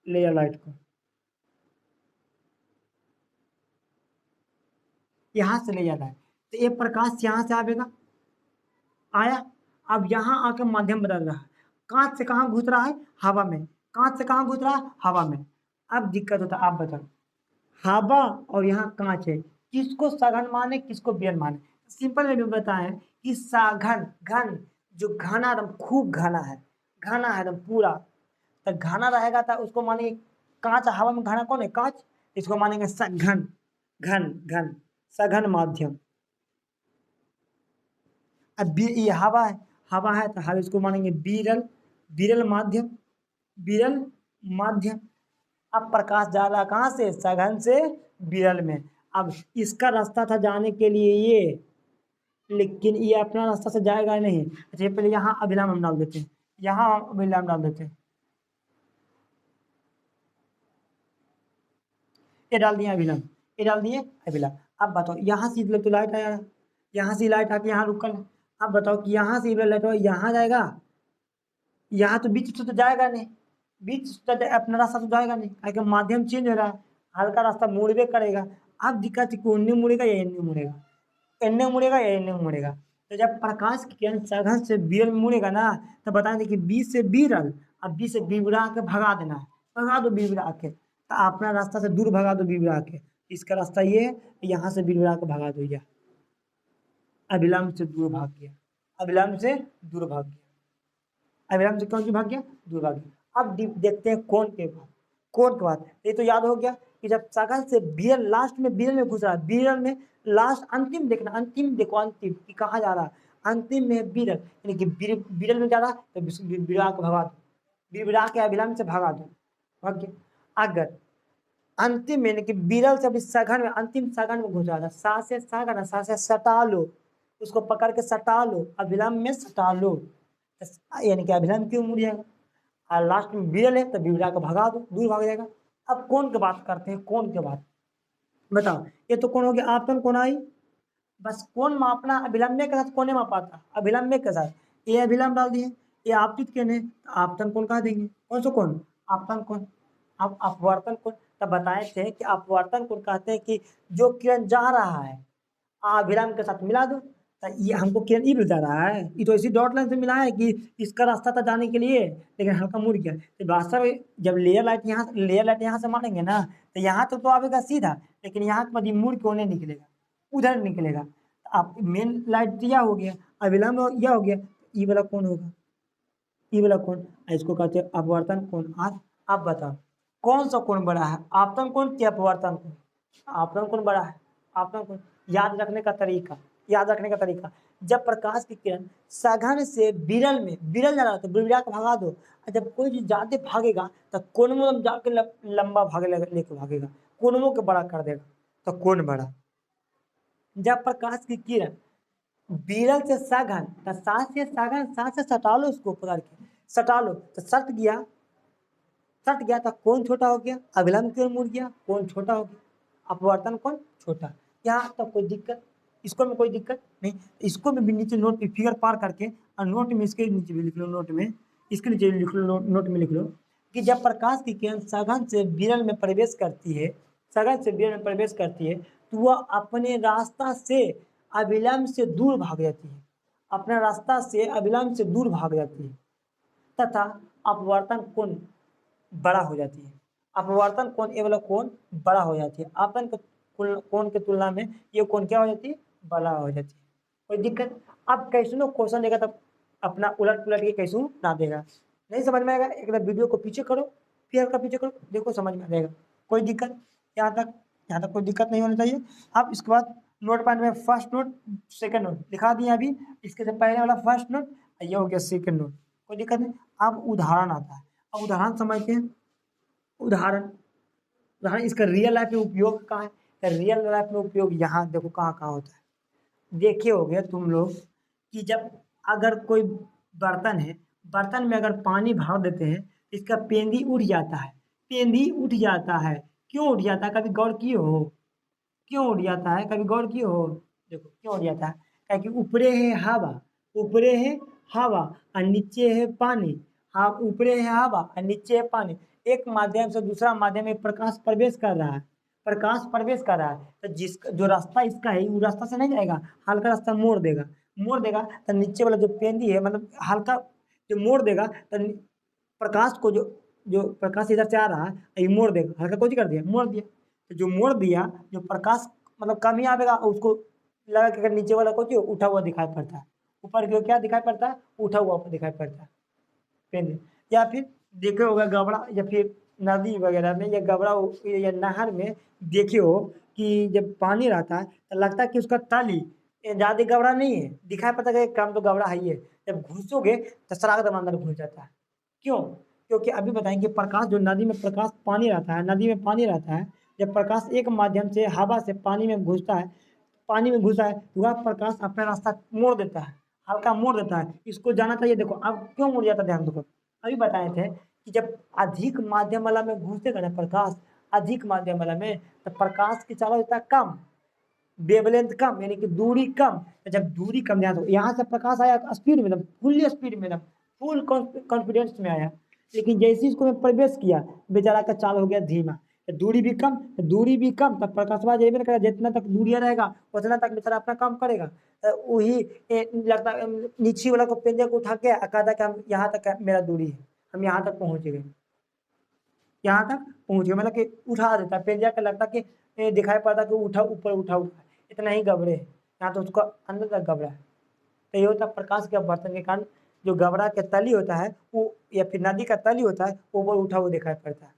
लेजर लाइट को, यहाँ से लेजर लाइट। तो ये प्रकाश यहाँ से आएगा, आया। अब यहाँ आकर माध्यम बदल रहा है, कांच से कहाँ घुस रहा है? हवा में। कांच से कहाँ घुस रहा है? हवा में। अब दिक्कत होता है, आप बताओ, हवा और यहाँ कांच है, किसको सघन माने किसको विरल माने? सिंपल में भी बताएं कि सघन, घन, जो घना एकदम खूब घना है, घना है एकदम पूरा, तो घना रहेगा तो उसको मानेंगे कांच। हवा में घना कौन है? कांच। इसको मानेंगे सघन, घन घन, सघन माध्यम। अब ये हवा है, हवा है तो हवा इसको मानेंगे विरल, विरल माध्यम, विरल माध्यम। अब प्रकाश जा रहा कहाँ से? सघन से विरल में। अब इसका रास्ता था जाने के लिए ये, लेकिन ये अपना रास्ता से जाएगा नहीं। अच्छा पहले यहाँ अभिलंब हम डाल देते हैं, यहाँ अभिलंब डाल देते हैं, ये डाल दिए अभिलंब, ये डाल दिए अभिलंब। अब बताओ यहाँ से तो लाइट आया, यहाँ से लाइट आके यहाँ रुकल। अब बताओ कि यहाँ से लाइट यहाँ जाएगा, यहाँ तो बीच से तो जाएगा नहीं, बीच अपना रास्ता तो जाएगा नहीं, क्योंकि माध्यम चेंज हो रहा है, हल्का रास्ता मुड़बे करेगा। अब दिक्कत है कि उन्ने मुड़ेगा या इन्ने मुड़ेगा, इन्ने मुड़ेगा या इन्ने मुड़ेगा। तो जब प्रकाश की किरण सघन से विरल में मुड़ेगा ना, तो बताएंगे कि बी से विरल, अब बी से बिरबड़ा के भगा देना है, भगा दो बिरबड़ा के, तो अपना रास्ता से दूर भगा दो बिरबड़ा के। इसका रास्ता ये है, यहाँ से बिरबड़ा के भगा दो, या अभिलंब से दूर भाग गया, अभिलंब से दूर भाग गया, अभिलंब से कौन सी भाग गया? दूर भाग गया। अब देखते हैं कोण के बाद, कोण के बाद ये तो याद हो गया कि जब सघन से विरल, लास्ट में विरल में घुस रहा है, विरल में लास्ट अंतिम देखना, अंतिम देखो, अंतिम कि कहाँ जा रहा है, अंतिम में विरल, यानी कि विरल में जा रहा है तो बिरबड़ा को भगा दो, बिरबड़ा के अभिलंब से भगा दो, भाग गया। अगर अंतिम में यानी कि विरल से अभी सघन में, अंतिम सघन में घुस रहा था, सा से सघन, सा से सटा लो, उसको पकड़ के सटा लो, अभिलंब में सटा लो, यानी कि अभिलंब क्यों मुड़ जाएगा, और लास्ट में विरल है तो बिरबड़ा को भगा दो, दूर भाग जाएगा। अब कोण की बात करते हैं, कोण के बाद बताओ, ये तो कोण हो गया, आपतन कोण आई, बस कोण मापना अभिलंब के साथ, कोने मापा था अभिलंब के साथ, ये अभिलंब डाल दिए, ये आपतित कोण है, आपतन कोण कहा देंगे, कौन सा कोण? आपतन कोण। अब अपवर्तन कोण तब बताए थे कि अपवर्तन कोण कहते हैं कि जो किरण जा रहा है अभिलंब के साथ मिला दो, तो ये हमको किरण ई बता रहा है, ये तो इसी डॉट लाइन से मिला है कि इसका रास्ता था जाने के लिए, लेकिन हल्का मुड़ गया। तो वास्तव में जब लेयर लाइट यहाँ से मारेंगे ना, तो यहाँ तो आवेगा सीधा, लेकिन यहाँ के बाद ये मुड़ के होने निकलेगा, उधर निकलेगा। आप मेन लाइट यह हो गया, अभिलंब यह हो गया, ई वाला कौन होगा? ई वाला कौन? इसको कहते हैं अपवर्तन कोण। आप बताओ कौन सा कोण बड़ा है, आपतन कोण या अपवर्तन कोण? आपतन कोण बड़ा है, आपतन कोण। याद रखने का तरीका, याद रखने का तरीका, जब प्रकाश की किरण सघन से विरल में, विरल जा रहा तो बिरबड़ा को भगा दो, और जब कोई चीज ज्यादा भागेगा तो कोनों में जाके लंबा भागे लेके भागेगा, कोनों के बड़ा कर देगा, तो कोण बड़ा। जब प्रकाश की किरण विरल से सघन, तो साथ से सघन, साथ से सटा लो, उसको पकड़ के सटा लो, तो सट गया, सट गया तो कोण छोटा हो गया, अभिलंब की ओर मुड़ गया, कोण छोटा हो गया, अपवर्तन कोण छोटा। यहाँ तो कोई दिक्कत, इसको में कोई दिक्कत नहीं, इसको भी नीचे नोट पे फिगर पार करके, और नोट में इसके नीचे भी लिख लो, नोट में इसके नीचे लिख लो, नोट में लिख लो कि जब प्रकाश की किरण सघन से विरल में प्रवेश करती है सघन से विकिरण में प्रवेश करती है तो वह अपने रास्ता से अविलंब से दूर भाग जाती है, अपना रास्ता से अविलंब से दूर भाग जाती है तथा अपवर्तन कोण बड़ा हो जाती है। अपवर्तन कोण ये वाला कोण बड़ा हो जाती है, आपतन कोण की तुलना में ये कोण क्या हो जाती है, बड़ा हो जाती है। कोई दिक्कत? अब कैसनो क्वेश्चन देगा तब अपना उलट पुलट के कैसू ना देगा, नहीं समझ में आएगा एक बार वीडियो को पीछे करो, फिर हल्का पीछे करो, देखो समझ में आ जाएगा। कोई दिक्कत? यहाँ तक कोई दिक्कत नहीं होनी चाहिए। अब इसके बाद नोट पॉइंट में फर्स्ट नोट सेकंड नोट लिखा दिया अभी, इसके से पहले वाला फर्स्ट नोट, ये हो गया सेकंड नोट, कोई दिक्कत नहीं। अब उदाहरण आता है, अब उदाहरण समझते हैं। उदाहरण इसका रियल लाइफ में उपयोग कहाँ है? रियल लाइफ में उपयोग यहाँ देखो कहाँ कहाँ होता है। देखे हो गया तुम लोग कि जब अगर कोई बर्तन है, बर्तन में अगर पानी भर देते हैं, इसका पेंदी उठ जाता है, पेंदी उठ जाता है। क्यों उठ जाता है? कभी गौर किए हो? क्यों उठ जाता है? कभी गौर किए हो? देखो क्यों उठ जाता है, क्योंकि ऊपरे है हवा, ऊपरे है हवा और नीचे है पानी। हाँ, ऊपरे है हवा और नीचे है पानी। एक माध्यम से दूसरा माध्यम में प्रकाश प्रवेश कर रहा है, प्रकाश प्रवेश कर रहा है, तो जो रास्ता इसका है वो रास्ता से नहीं जाएगा, हल्का रास्ता मोड़ देगा, मोड़ देगा तो नीचे वाला जो पेंदी है मतलब हल्का जो मोड़ देगा तो प्रकाश को जो प्रकाश इधर से आ रहा है ये मोड़ देगा, हल्का कुछ कर दिया, मोड़ दिया। तो जो मोड़ दिया, जो प्रकाश मतलब कम ही आएगा, उसको लगा कि अगर नीचे वाला कुछ उठा हुआ दिखाई पड़ता है, ऊपर की ओर क्या दिखाई पड़ता है, उठा हुआ दिखाई पड़ता है पेंदी। या फिर देखे होगा गबड़ा या फिर नदी वगैरह में या गबड़ा या नहर में देखे हो कि जब पानी रहता है तो लगता है कि उसका तली ज़्यादा गबड़ा नहीं है, दिखाई पड़ता है कि कम तो गबड़ा है ही है। जब घुसोगे तो सराग दम अंदर घुस जाता है। क्यों? क्योंकि अभी बताएंगे प्रकाश जो नदी में प्रकाश पानी रहता है, नदी में पानी रहता है, जब प्रकाश एक माध्यम से हवा से पानी में घुसता है, पानी में घुसा है तो वह प्रकाश अपना रास्ता मोड़ देता है, हल्का मोड़ देता है, इसको जाना चाहिए। देखो अब क्यों मुड़ जाता है, ध्यान देखो अभी बताए थे कि जब अधिक माध्यम वाला में घुसेगा ना प्रकाश, अधिक माध्यम वाला में, तो प्रकाश की चालकता कम, वेवलेंथ कम, यानी कि दूरी कम। तो जब दूरी कम, ध्यान दो यहाँ से प्रकाश आया स्पीड में, फुल स्पीड में, फुल कॉन्फिडेंस में आया, लेकिन जैसे इसको मैं प्रवेश किया बेचारा का चाल हो गया धीमा, तो दूरी भी कम, तब प्रकाशवा जेबे करेगा, जितना तक दूरिया रहेगा उतना तक बेचारा अपना काम करेगा। तो वही लगता नीचे वाला को पेंजे को उठा के कहता कि हम यहाँ तक मेरा दूरी है, हम यहाँ तक पहुँच गए, यहाँ तक पहुँच गए, मतलब कि उठा देता पेंजा का, लगता कि दिखाई पड़ता कि उठा ऊपर उठा इतना ही गबड़े है, यहाँ तो उसको अंदर तक गबड़ा है। तो ये होता है प्रकाश के अपवर्तन के कारण जो गबड़ा के तली होता है वो, या फिर नदी का तली होता है ऊपर उठा हुआ दिखाई पड़ता है।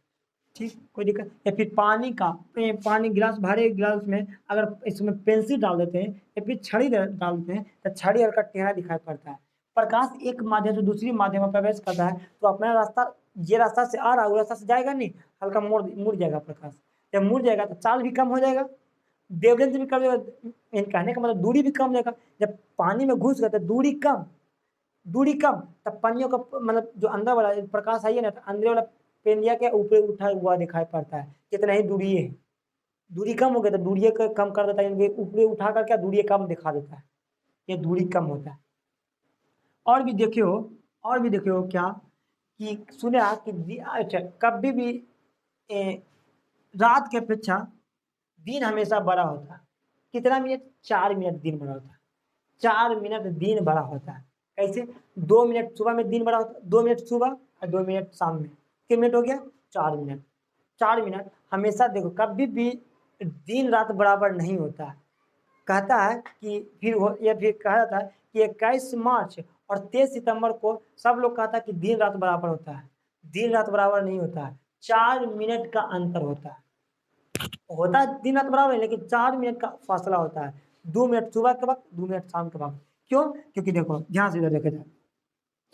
ठीक, कोई दिक्कत? या फिर पानी का, पानी गिलास भरे गिलास में अगर इसमें पेंसिल डाल देते हैं या फिर छड़ी डाल देते हैं तो छड़ी हल्का टेढ़ा दिखाई पड़ता है। प्रकाश एक माध्यम से दूसरी माध्यम में प्रवेश करता है तो अपना रास्ता, ये रास्ता से आ रहा है वो रास्ता से जाएगा नहीं, हल्का मुड़ जाएगा प्रकाश। जब मुड़ जाएगा तो चाल भी कम हो जाएगा, वेवलेंथ भी कम, कहने का मतलब दूरी भी कम हो जाएगा। जब पानी में घुस गया तो दूरी कम, तब पानियों का मतलब जो अंदर वाला प्रकाश आई है ना, तो अंदर वाला पेंदिया के ऊपर उठा हुआ दिखाई पड़ता है, कितना ही दूरी है, दूरी कम हो गया तो दूरी को कम कर देता है, ऊपर उठा कर क्या दूरी कम दिखा देता है, ये दूरी कम होता है। और भी देखियो, क्या कि सुने कि अच्छा कभी भी रात की अपेक्षा दिन हमेशा बड़ा होता है। कितना मिनट? 4 मिनट दिन बड़ा होता है, 4 मिनट दिन बड़ा होता है। कैसे? 2 मिनट सुबह में दिन बड़ा होता है, 2 मिनट सुबह और 2 मिनट शाम में, कितने मिनट हो गया? 4 मिनट। 4 मिनट हमेशा देखो कभी भी दिन रात बराबर नहीं होता है। कहता है कि फिर यह फिर कहा जाता है कि 21 मार्च और 23 सितंबर को सब लोग कहता है कि दिन रात बराबर होता है, दिन रात बराबर नहीं होता है, 4 मिनट का अंतर होता है। दिन रात बराबर है लेकिन 4 मिनट का फासला होता है, 2 मिनट सुबह के वक्त, 2 मिनट शाम के वक्त। क्यों? क्योंकि देखो ध्यान से इधर देखा जाए,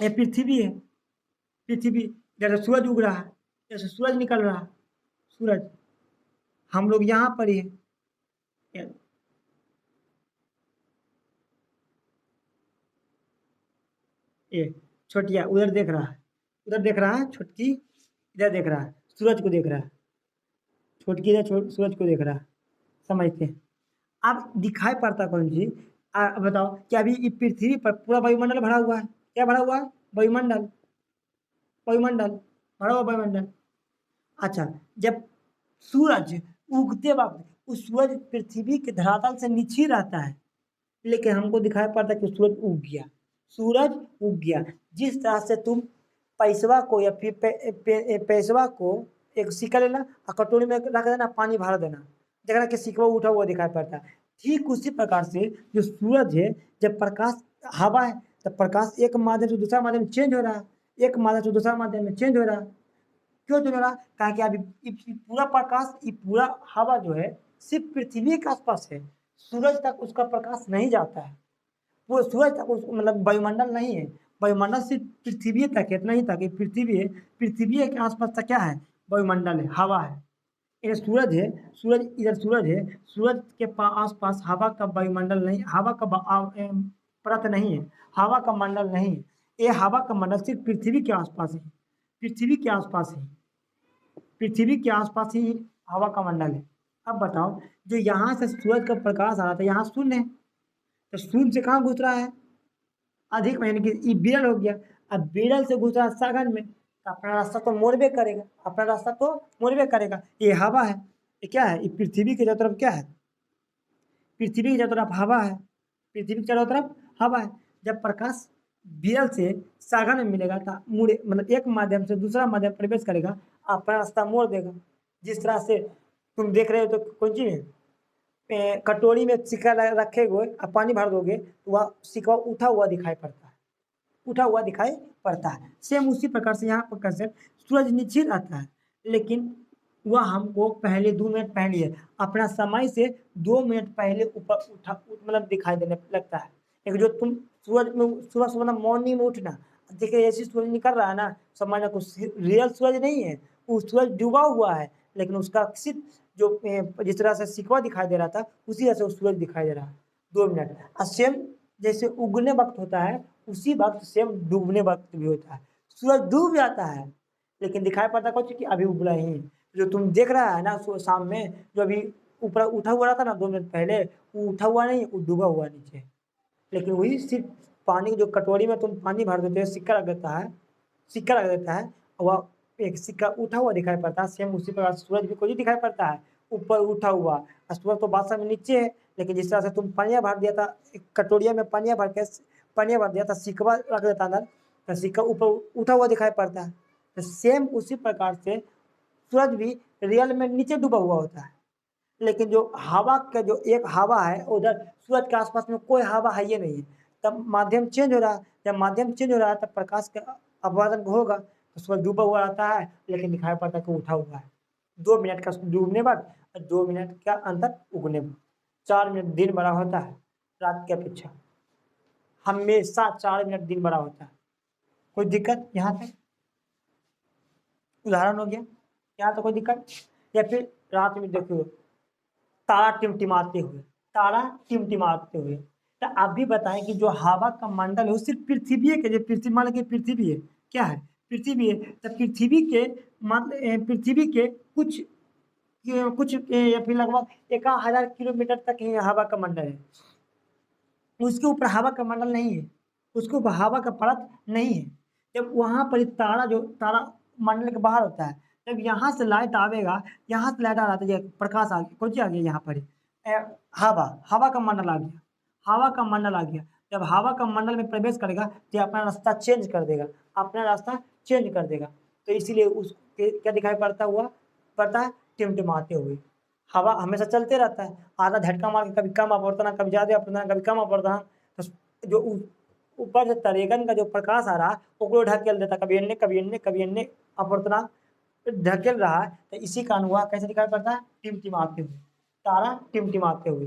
ये पृथ्वी है, पृथ्वी जैसे सूरज उग रहा है, जैसे सूरज निकल रहा है, सूरज हम लोग यहाँ पर ही है, ये छोटिया उधर देख रहा है, उधर देख रहा है, छोटकी इधर देख रहा है, सूरज को देख रहा है, छोटकी इधर सूरज को देख रहा है, समझते हैं। अब दिखाई पड़ता कौन चीज? बताओ कि अभी ये पृथ्वी पर पूरा वायुमंडल भरा हुआ है, क्या भरा हुआ है? वायुमंडल, वायुमंडल भरा हुआ वायुमंडल। अच्छा, जब सूरज उगते वक्त उस सूरज पृथ्वी के धरातल से नीचे ही रहता है, लेकिन हमको दिखाई पड़ता है कि सूरज उग गया, सूरज उग गया। जिस तरह से तुम पैसवा को या फिर पैसवा को एक सिक्का लेना और कटोरी में रख देना, पानी भर देना, देखना कि सिक्का उठा हुआ दिखाई पड़ता है। ठीक उसी प्रकार से जो सूरज है, जब प्रकाश हवा है तो प्रकाश एक माध्यम से दूसरा माध्यम चेंज हो रहा है, एक माध्यम से दूसरा माध्यम में चेंज हो रहा है। क्यों चेंज हो रहा है? कहा कि अभी पूरा प्रकाश, ये पूरा हवा जो है सिर्फ पृथ्वी के आसपास है, सूरज तक उसका प्रकाश नहीं जाता है, वो सूरज तक मतलब वायुमंडल नहीं है, वायुमंडल सिर्फ पृथ्वी तक है, इतना ही तक पृथ्वी है, पृथ्वी के आसपास तक क्या है? वायुमंडल है, हवा है। ये सूरज है, सूरज इधर सूरज है, सूरज के आसपास हवा का वायुमंडल नहीं, हवा का परत नहीं है, हवा का मंडल नहीं है। ये हवा का मंडल सिर्फ पृथ्वी के आसपास है, पृथ्वी के आसपास है, पृथ्वी के आसपास ही हवा का मंडल है। अब बताओ, जो यहाँ से सूरज का प्रकाश आ रहा था, यहाँ शून्य है, तो शून्य से कहाँ घुस रहा है? अधिक में, यानी कि ये विरल हो गया। अब विरल से घुस रहा है सघन में, तो अपना रास्ता तो मोड़बे करेगा, अपना रास्ता तो मोड़बे करेगा। ये हवा है, ये क्या है? ये पृथ्वी के चारों तरफ क्या है? पृथ्वी के चारों तरफ हवा है, पृथ्वी के चारों तरफ हवा है। जब प्रकाश विरल से सघन में मिलेगा तो मुड़े, मतलब एक माध्यम से दूसरा माध्यम प्रवेश करेगा, अपना रास्ता मोड़ देगा। जिस तरह से तुम देख रहे हो तो कौन चीज है, कटोरी में सिक्का रखे हुए अब पानी भर दोगे तो वह सिक्का उठा हुआ दिखाई पड़ता है, उठा हुआ दिखाई पड़ता है। सेम उसी प्रकार से यहाँ पर कंसेप्ट, सूरज नीचे रहता है, लेकिन वह हमको पहले 2 मिनट पहले है, अपना समय से 2 मिनट पहले ऊपर उठा मतलब दिखाई देने लगता है। लेकिन जो तुम सूरज में सुबह सुबह मॉर्निंग में उठना, देखिए ऐसी सूरज निकल रहा है ना, समझ लो कुछ रियल सूरज नहीं है, वो सूरज डूबा हुआ है, लेकिन उसका सिर्फ जो जिस तरह से सिकवा दिखाई दे रहा था उसी तरह से वो सूरज दिखाई दे रहा है 2 मिनट। और सेम जैसे उगने वक्त होता है उसी वक्त सेम डूबने वक्त भी होता है, सूरज डूब जाता है लेकिन दिखाई पड़ता कुछ कि अभी उगला ही है। जो तुम देख रहा है ना शाम में, जो अभी ऊपर उठा हुआ रहता ना 2 मिनट पहले, वो उठा हुआ नहीं, वो डूबा हुआ नीचे। लेकिन वही सिर्फ पानी जो कटोरी में तुम पानी भर देते हो, सिक्का रख देता है, सिक्का रख देता है, वह एक सिक्का उठा हुआ दिखाई पड़ता है। सेम उसी प्रकार सूरज भी कुछ दिखाई पड़ता है, ऊपर उठा हुआ। सूरज तो बादशाह में नीचे है, लेकिन जिस तरह से तुम पानिया भर दिया था, एक कटोरिया में पानिया भर के पानिया भर दिया था, सिक्का रख देता अंदर, तो सिक्का ऊपर उठा हुआ दिखाई पड़ता है। तो सेम उसी प्रकार से सूरज भी रियल में नीचे डूबा हुआ होता है, लेकिन जो हवा का जो एक हवा है उधर सूरज के आसपास में कोई हवा है ये नहीं है, तब माध्यम चेंज हो रहा है। जब माध्यम चेंज हो रहा है तब प्रकाश का अपवर्तन होगा, तो सूरज डूबा हुआ रहता है लेकिन दिखाई पड़ता है कि उठा हुआ है। 2 मिनट का डूबने बाद और 2 मिनट का अंतर उगने बाद, 4 मिनट दिन बड़ा होता है रात की अपेक्षा, हमेशा 4 मिनट दिन बड़ा होता है। कोई दिक्कत यहाँ तक? उदाहरण हो गया, यहाँ तो कोई दिक्कत? या फिर रात में देखो तारा टिमटिमाते हुए, तारा टिमटिमाते हुए, तो आप भी बताएं कि जो हवा का मंडल है वो सिर्फ पृथ्वी है, जो पृथ्वी मान लीजिए पृथ्वी है, क्या है? पृथ्वी है। तो पृथ्वी के पृथ्वी के कुछ या फिर लगभग 1000 किलोमीटर तक ही हवा का मंडल है, उसके ऊपर हवा का मंडल नहीं है, उसके ऊपर हवा का परत नहीं है। जब वहाँ पर तारा जो तारा मंडल के बाहर होता है, जब यहाँ से लाइट आवेगा, यहाँ से लाइट आ रहा था, प्रकाश आ गया, कौन सी आ गया यहाँ पर? हवा, हवा का मंडल आ गया, हवा का मंडल आ गया। जब हवा का मंडल में प्रवेश करेगा तो अपना रास्ता चेंज कर देगा, अपना रास्ता चेंज कर देगा। तो इसीलिए उस क्या दिखाई पड़ता है? टिमटिमाते हुए। हवा हमेशा चलते रहता है, आधा झटका मार के कभी कम अपवर्तन, कभी ज़्यादा अपवर्तन, कभी कम अपवर्तन। तो जो ऊपर से तरेगन का जो प्रकाश आ रहा है वो ढकेल देता, कभी एन्ने कभी एन्ने कभी एन्ने अपवर्तना ढकेल रहा है। तो इसी कारण हुआ कैसे दिखाई पड़ता है? टिमटिमाते हुए, तारा टिमटिमाते हुए।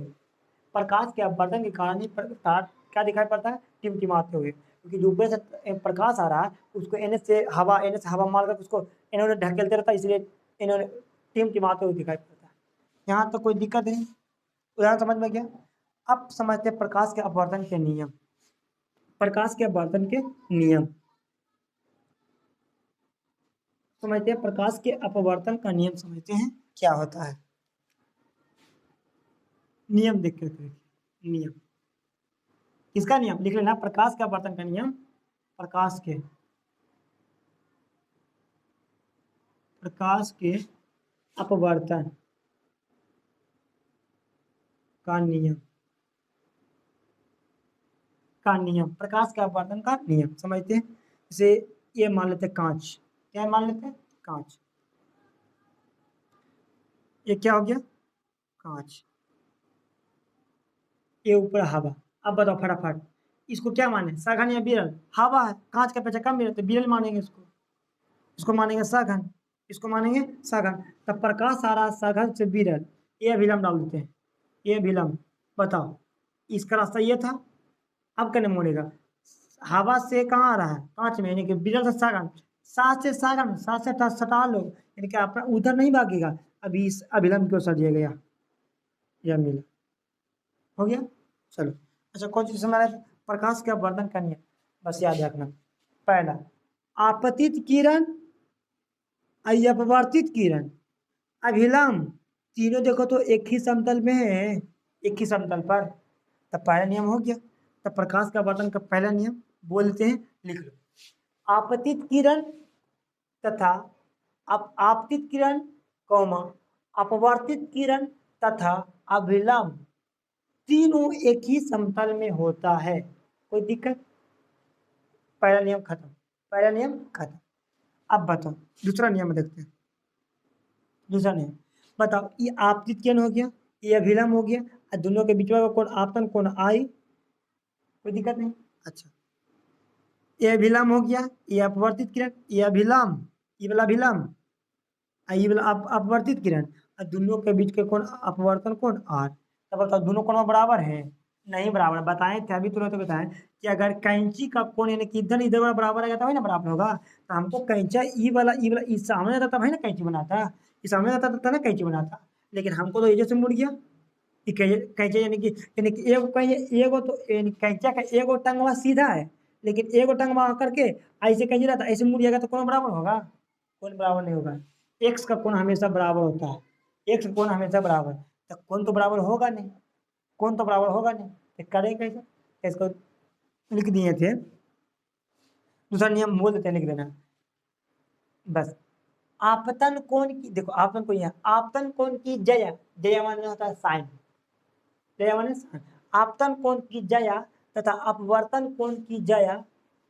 प्रकाश के अपवर्तन के कारण ही तारा क्या दिखाई पड़ता है? टिमटिमाते हुए। क्योंकि जो ऊपर से प्रकाश आ रहा है उसको एने से हवा मार कर उसको इन्होंने ढकेलते रहता है, इसलिए इन्होंने टिमटिमाते हुए दिखाई पड़ता है। यहाँ तो कोई दिक्कत नहीं, उदाहरण समझ में गया। अब समझते हैं प्रकाश के अपवर्तन के नियम। प्रकाश के अपवर्तन के नियम समझते हैं, प्रकाश के अपवर्तन का नियम समझते हैं क्या होता है। नियम देख कर नियम, किसका नियम लिख लेना? प्रकाश के अपवर्तन का नियम। प्रकाश के अपवर्तन का नियम, का नियम, प्रकाश के अपवर्तन का नियम समझते हैं। जैसे ये मान लेते हैं कांच, क्या मान लेते हैं कांच, ये क्या हो गया कांच, ये ऊपर हवा। अब बताओ फटाफट इसको क्या माने, सघन या विरल? हवा है, कांच का अपेक्षा कम विरल, तो विरल मानेंगे इसको, इसको मानेंगे सघन, इसको मानेंगे सघन। तब प्रकाश आ रहा है सघन से विरल, ये अभिलंब डाल देते हैं, ये अभिलंब। बताओ इसका रास्ता ये था, अब कहने मोड़ेगा, हवा से कहाँ आ रहा है कांच में, यानी कि विरल से सघन, सात से सघन, सात से सटा लो, यानी कि अपना उधर नहीं भागेगा, अभी इस अभिलंब को सट गया, यह मिला, हो गया। चलो अच्छा, कौन चीज हमारा प्रकाश के अपवर्तन का नियम, बस याद रखना। पहला आपतित किरण, अपवर्तित किरण, अभिलंब, तीनों देखो तो एक ही समतल में है, एक ही समतल पर, तब पहला नियम हो गया। तब प्रकाश का अपवर्तन का पहला नियम बोलते हैं, लिख लो, आपतित किरण तथा आपतित किरण, कौमा अपवर्तित किरण तथा अभिलंब तीनों एक ही समतल में होता है, कोई दिक्कत? पहला नियम खत्म, पहला नियम खत्म। अब बताओ दूसरा नियम देखते हैं, दूसरा नियम बताओ, ये आपतित किरण हो गया, ये अभिलंब हो गया, और दोनों के बीच में कोण आपतन कोण आई, कोई दिक्कत नहीं। अच्छा ये अभिलंब हो गया, ये अपवर्तित किरण, ये अभिलंब, ये वाला अभिलंब, ये वाला अपवर्तित किरण, और दोनों के बीच के कोण अपवर्तन कोण आर। तब बताओ दोनों कोण बराबर है? नहीं बराबर, बताए थे अभी तुरंत बताएं कि अगर कैंची का कोण यानी कि इधर इधर वाला बराबर आएगा तब ना बराबर होगा, तो हमको कैंचा ई वाला इस सामने रहता तब है ना कैंची बनाता, इस सामने रहता तब ना कैंची बनाता, लेकिन हमको तो ये जैसे मुड़ गया कि कैंचा यानी कि एगो तो यानी कैंचा का एगो टंगवा सीधा है, लेकिन एगो टंगवा करके ऐसे कैंची रहता, ऐसे मुड़ जाएगा तो कोण बराबर होगा? कोण बराबर नहीं होगा। एक्स का कोण हमेशा बराबर होता है, एक्स का कोण हमेशा बराबर, तो कोण तो बराबर होगा नहीं, कोण तो बराबर होगा नहीं, तो करें कैसे? इसको लिख दिए थे, दूसरा नियम बोल देते हैं, लिख देना बस। आपतन कोण की, देखो आपतन कोण है, आपतन कोण की जया, जया माने होता है साइन, जया माने साइन, आपतन कोण की जया तथा अपवर्तन कोण की जया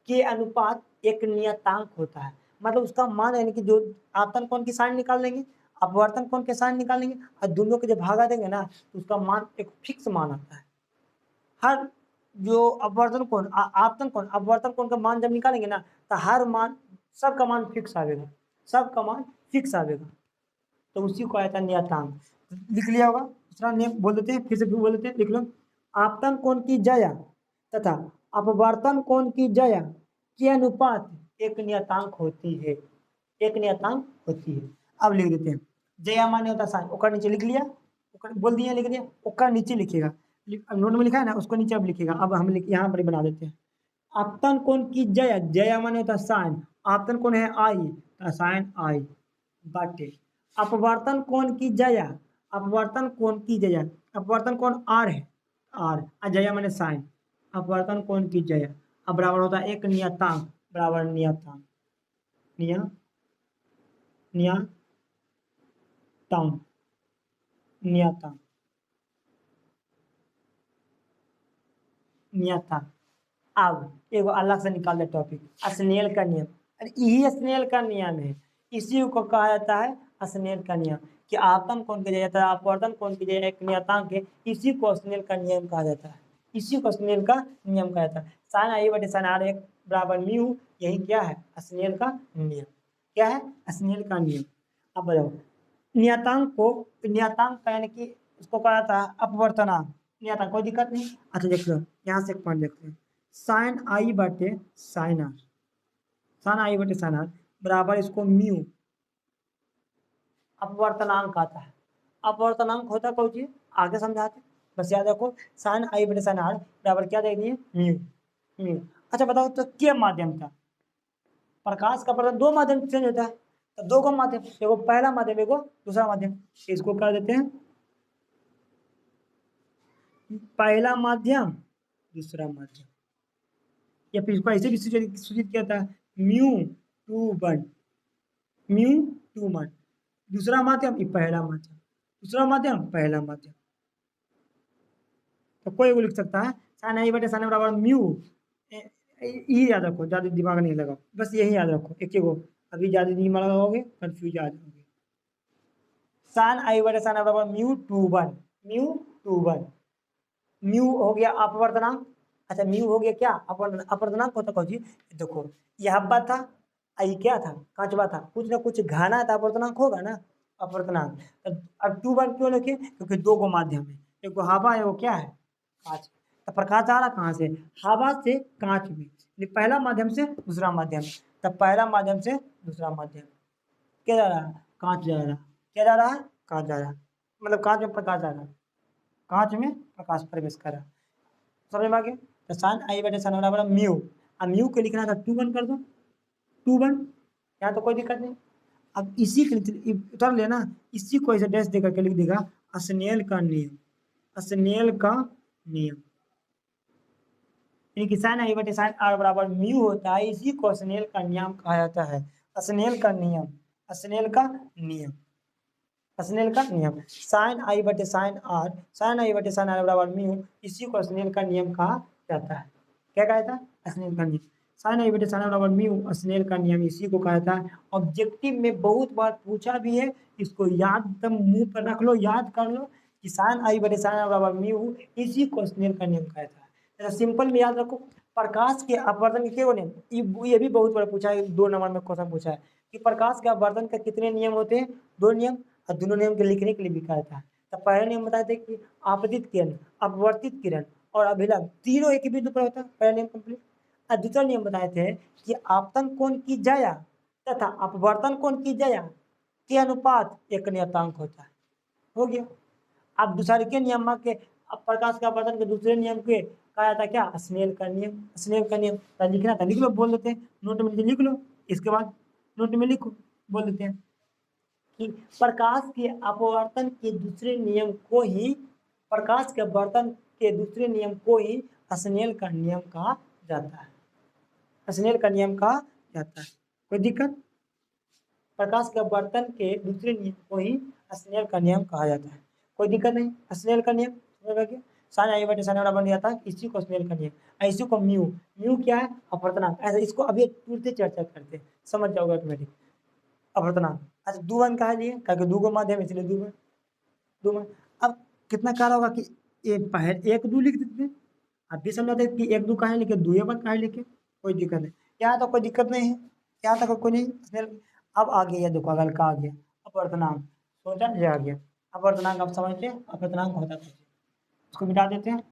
के अनुपात एक नियतांक होता है, मतलब उसका मान यानी कि जो आपतन कोण की साइन निकाल लेंगे, अपवर्तन कोण के साइन निकाल लेंगे, और दोनों के जब भागा देंगे ना तो उसका मान एक फिक्स मान आता है। हर जो अपवर्तन कोण आपतन कोण अपवर्तन कोण का मान जब निकालेंगे ना, तो हर मान सबका मान फिक्स आवेगा, सबका मान फिक्स आवेगा, तो उसी को आता है नियतांक। लिख लिया होगा, दूसरा नियम बोल देते हैं, फिर से बोल देते हैं, लिख लो, आपतन कोण की जया तथा अपवर्तन कोण की जया के अनुपात एक नियतांक होती है, एक नियतांक होती है। अब लिख देते हैं, जया माने होता है साइन, ओकर नीचे लिख लिया, ओकर बोल दिया लिख दिया, ओकर नीचे लिखिएगा, नोट में लिखा है ना उसको नीचे अब लिखिएगा, अब हम यहाँ पर बना देते हैं, आपतन कोण की जया, जया माने होता है साइन, आपतन कोण है आई, साइन आई बाटे, अपवर्तन कोण की जया, अपवर्तन कोण की जया, अपवर्तन कोण आर है, आर, जया माने साइन, अपवर्तन कोण की जया, अब बराबर होता है एक नियतांक, बराबर नियतांक, नियतांक, नियतांक, नियतांक। अब एगो अलग से निकाल दे टॉपिक, स्नेल का नियम, अरे यही स्नेल का नियम है, इसी को कहा जाता है स्नेल का नियम, कि आपतन कोण की जगह अपवर्तन कोण की जगह एक नियतांक है, इसी को स्नेल का नियम कहा जाता है, इसी को स्नेल का नियम कहा जाता है। साइन आई बटे साइन आर एक बराबर म्यू, यही क्या है स्नेल का नियम, क्या है स्नेल का नियम। अब बताओ नियतांक को, नियतांक का यानी कि उसको कहा जाता है अपवर्तनांक, नियतांक कोई दिक्कत नहीं। अच्छा देख लो यहाँ से एक पॉइंट देखते हैं, साइन आई बटे साइन आर, साइन आई बटे साइन आर बराबर इसको म्यू अपवर्तनांक आता है, अपवर्तनांक होता कौन चीज आगे समझाते, बस याद रखो साइन आई बटे साइन आर बराबर क्या दे दिए म्यू, म्यू। अच्छा बताओ तो क्या माध्यम था, प्रकाश का प्रकाश दो माध्यम चेंज होता है, तो दो को माध्यम, एगो पहला माध्यम एगो दूसरा माध्यम, इसको कर देते हैं पहला माध्यम दूसरा माध्यम, या फिर इसको ऐसे भी सूचित किया था mu two one, mu two one, दूसरा माध्यम ये पहला माध्यम, दूसरा माध्यम पहला माध्यम, तो कोई को लिख सकता है साइन आई बटे साइन बराबर म्यू। ये याद रखो, ज़्यादा दिमाग नहीं लगाओ, बस यही याद रखो एक ही को। अभी ज़्यादा दिमाग लगाओगे कंफ्यूज आ जाओगे। साइन आई बटे साइन बराबर mu two one, mu two one. Mu हो गया अपवर्तनांक। अच्छा म्यू हो गया क्या अपवर्तनांक होता कौन जी, देखो यह हब्बा था, आई क्या था कांचवा था, कुछ ना कुछ घाना था, अपवर्तनांक होगा ना अपवर्तनांक। अब टू वन क्यों लिखे, क्योंकि दो गो माध्यम है, एक को हवा है वो क्या है कांच। तो प्रकाश आ रहा कहाँ से, हवा से कांच में, पहला माध्यम से दूसरा माध्यम। तब पहला माध्यम से दूसरा माध्यम क्या जा रहा है, कांच जा रहा, क्या जा रहा है कांच जा रहा, मतलब कांच में प्रकाश जा रहा, कांच में प्रकाश प्रवेश कर रहा। समझ में आ गया। तो साइन आई बटे साइन बराबर म्यू, अब म्यू को लिखना था टू वन कर दो, टू वन, यहाँ तो कोई दिक्कत नहीं। अब इसी के उतर लेना, इसी को ऐसे डैश देकर के लिख देगा स्नेल का नियम, स्नेल का नियम, यानी कि साइन आई बटे साइन आर बराबर म्यू होता है, इसी को स्नेल का नियम कहा जाता है। स्नेल का नियम, स्नेल का नियम, स्नेल का नियम, साइन आई बटे साइन आर, साइन आई बटे साइन आर बराबर म्यू, इसी को स्नेल का नियम कहा जाता है। क्या कहा जाता है, स्नेल का नियम। साइन आई बटे साइन आर बराबर म्यू, स्नेल का नियम, इसी को कहा जाता है। ऑब्जेक्टिव में बहुत बार पूछा भी है, इसको याद एकदम मुंह पर रख लो, याद कर लो कि साइन आई बटे साइन आर बराबर म्यू, इसी को स्नेल का नियम कहा जाता है। सिंपल में याद रखो, प्रकाश के अपवर्तन के क्या नियम, ये भी बहुत बार पूछा है, 2 नंबर में क्वेश्चन पूछा है कि प्रकाश के अपवर्तन का कितने नियम होते हैं, 2 नियम, और दोनों नियम के लिखने के लिए भी कहा था। तो पहले नियम बताए थे कि आपतित किरण, अपवर्तित किरण और अभिलंब तीनों एक ही बिंदु पर होता है, पहला नियम कंप्लीट। और दूसरा नियम बताए थे कि आपतन कोण की ज्या तथा अपवर्तन कोण की ज्या के अनुपात एक नियतांक होता है। हो गया। अब दूसरे के नियम के, अब प्रकाश के अपवर्तन के दूसरे नियम के कहा जाता क्या, स्नेल का नियम, स्नेल का नियम। तो लिखना था लिख लो, बोल देते हैं नोट में लिख लो, इसके बाद नोट में लिखो, बोल देते हैं कि प्रकाश के अपवर्तन के दूसरे नियम को ही, प्रकाश के अपवर्तन के दूसरे नियम को ही स्नेल का नियम कहा जाता है, स्नेल का नियम कहा जाता है। कोई दिक्कत, प्रकाश के अपवर्तन के दूसरे नियम को ही स्नेल का नियम कहा जाता है, कोई दिक्कत नहीं। स्नेल का नियम समझ में गया, साइन आई बटे साइन बन जाता है, इसी को स्नेल का नियम, इसी को म्यू, म्यू क्या है अपवर्तनांक, ऐसा इसको अभी तुरंत चर्चा करते हैं, समझ जाओगे ऑटोमेटिक अपवर्तनांक। अच्छा दुवन कहा लिए, क्योंकि दूगो माध्यम इसलिए दुवन, दुवन। अब कितना कार्य होगा कि एक दो लिख देते हैं, अब भी समझाते कि एक दो कहा लिखे, दुए पर कहा लिखे, कोई दिक्कत नहीं, यहाँ तो कोई दिक्कत नहीं है, यहाँ तक कोई नहीं। अब आ गया, देखो अगल का आ गया अपवर्तनांक, सोचा ये आ गया अपवर्तनांक, आप समझते हैं अपवर्तनांक होता है, उसको मिटा देते हैं।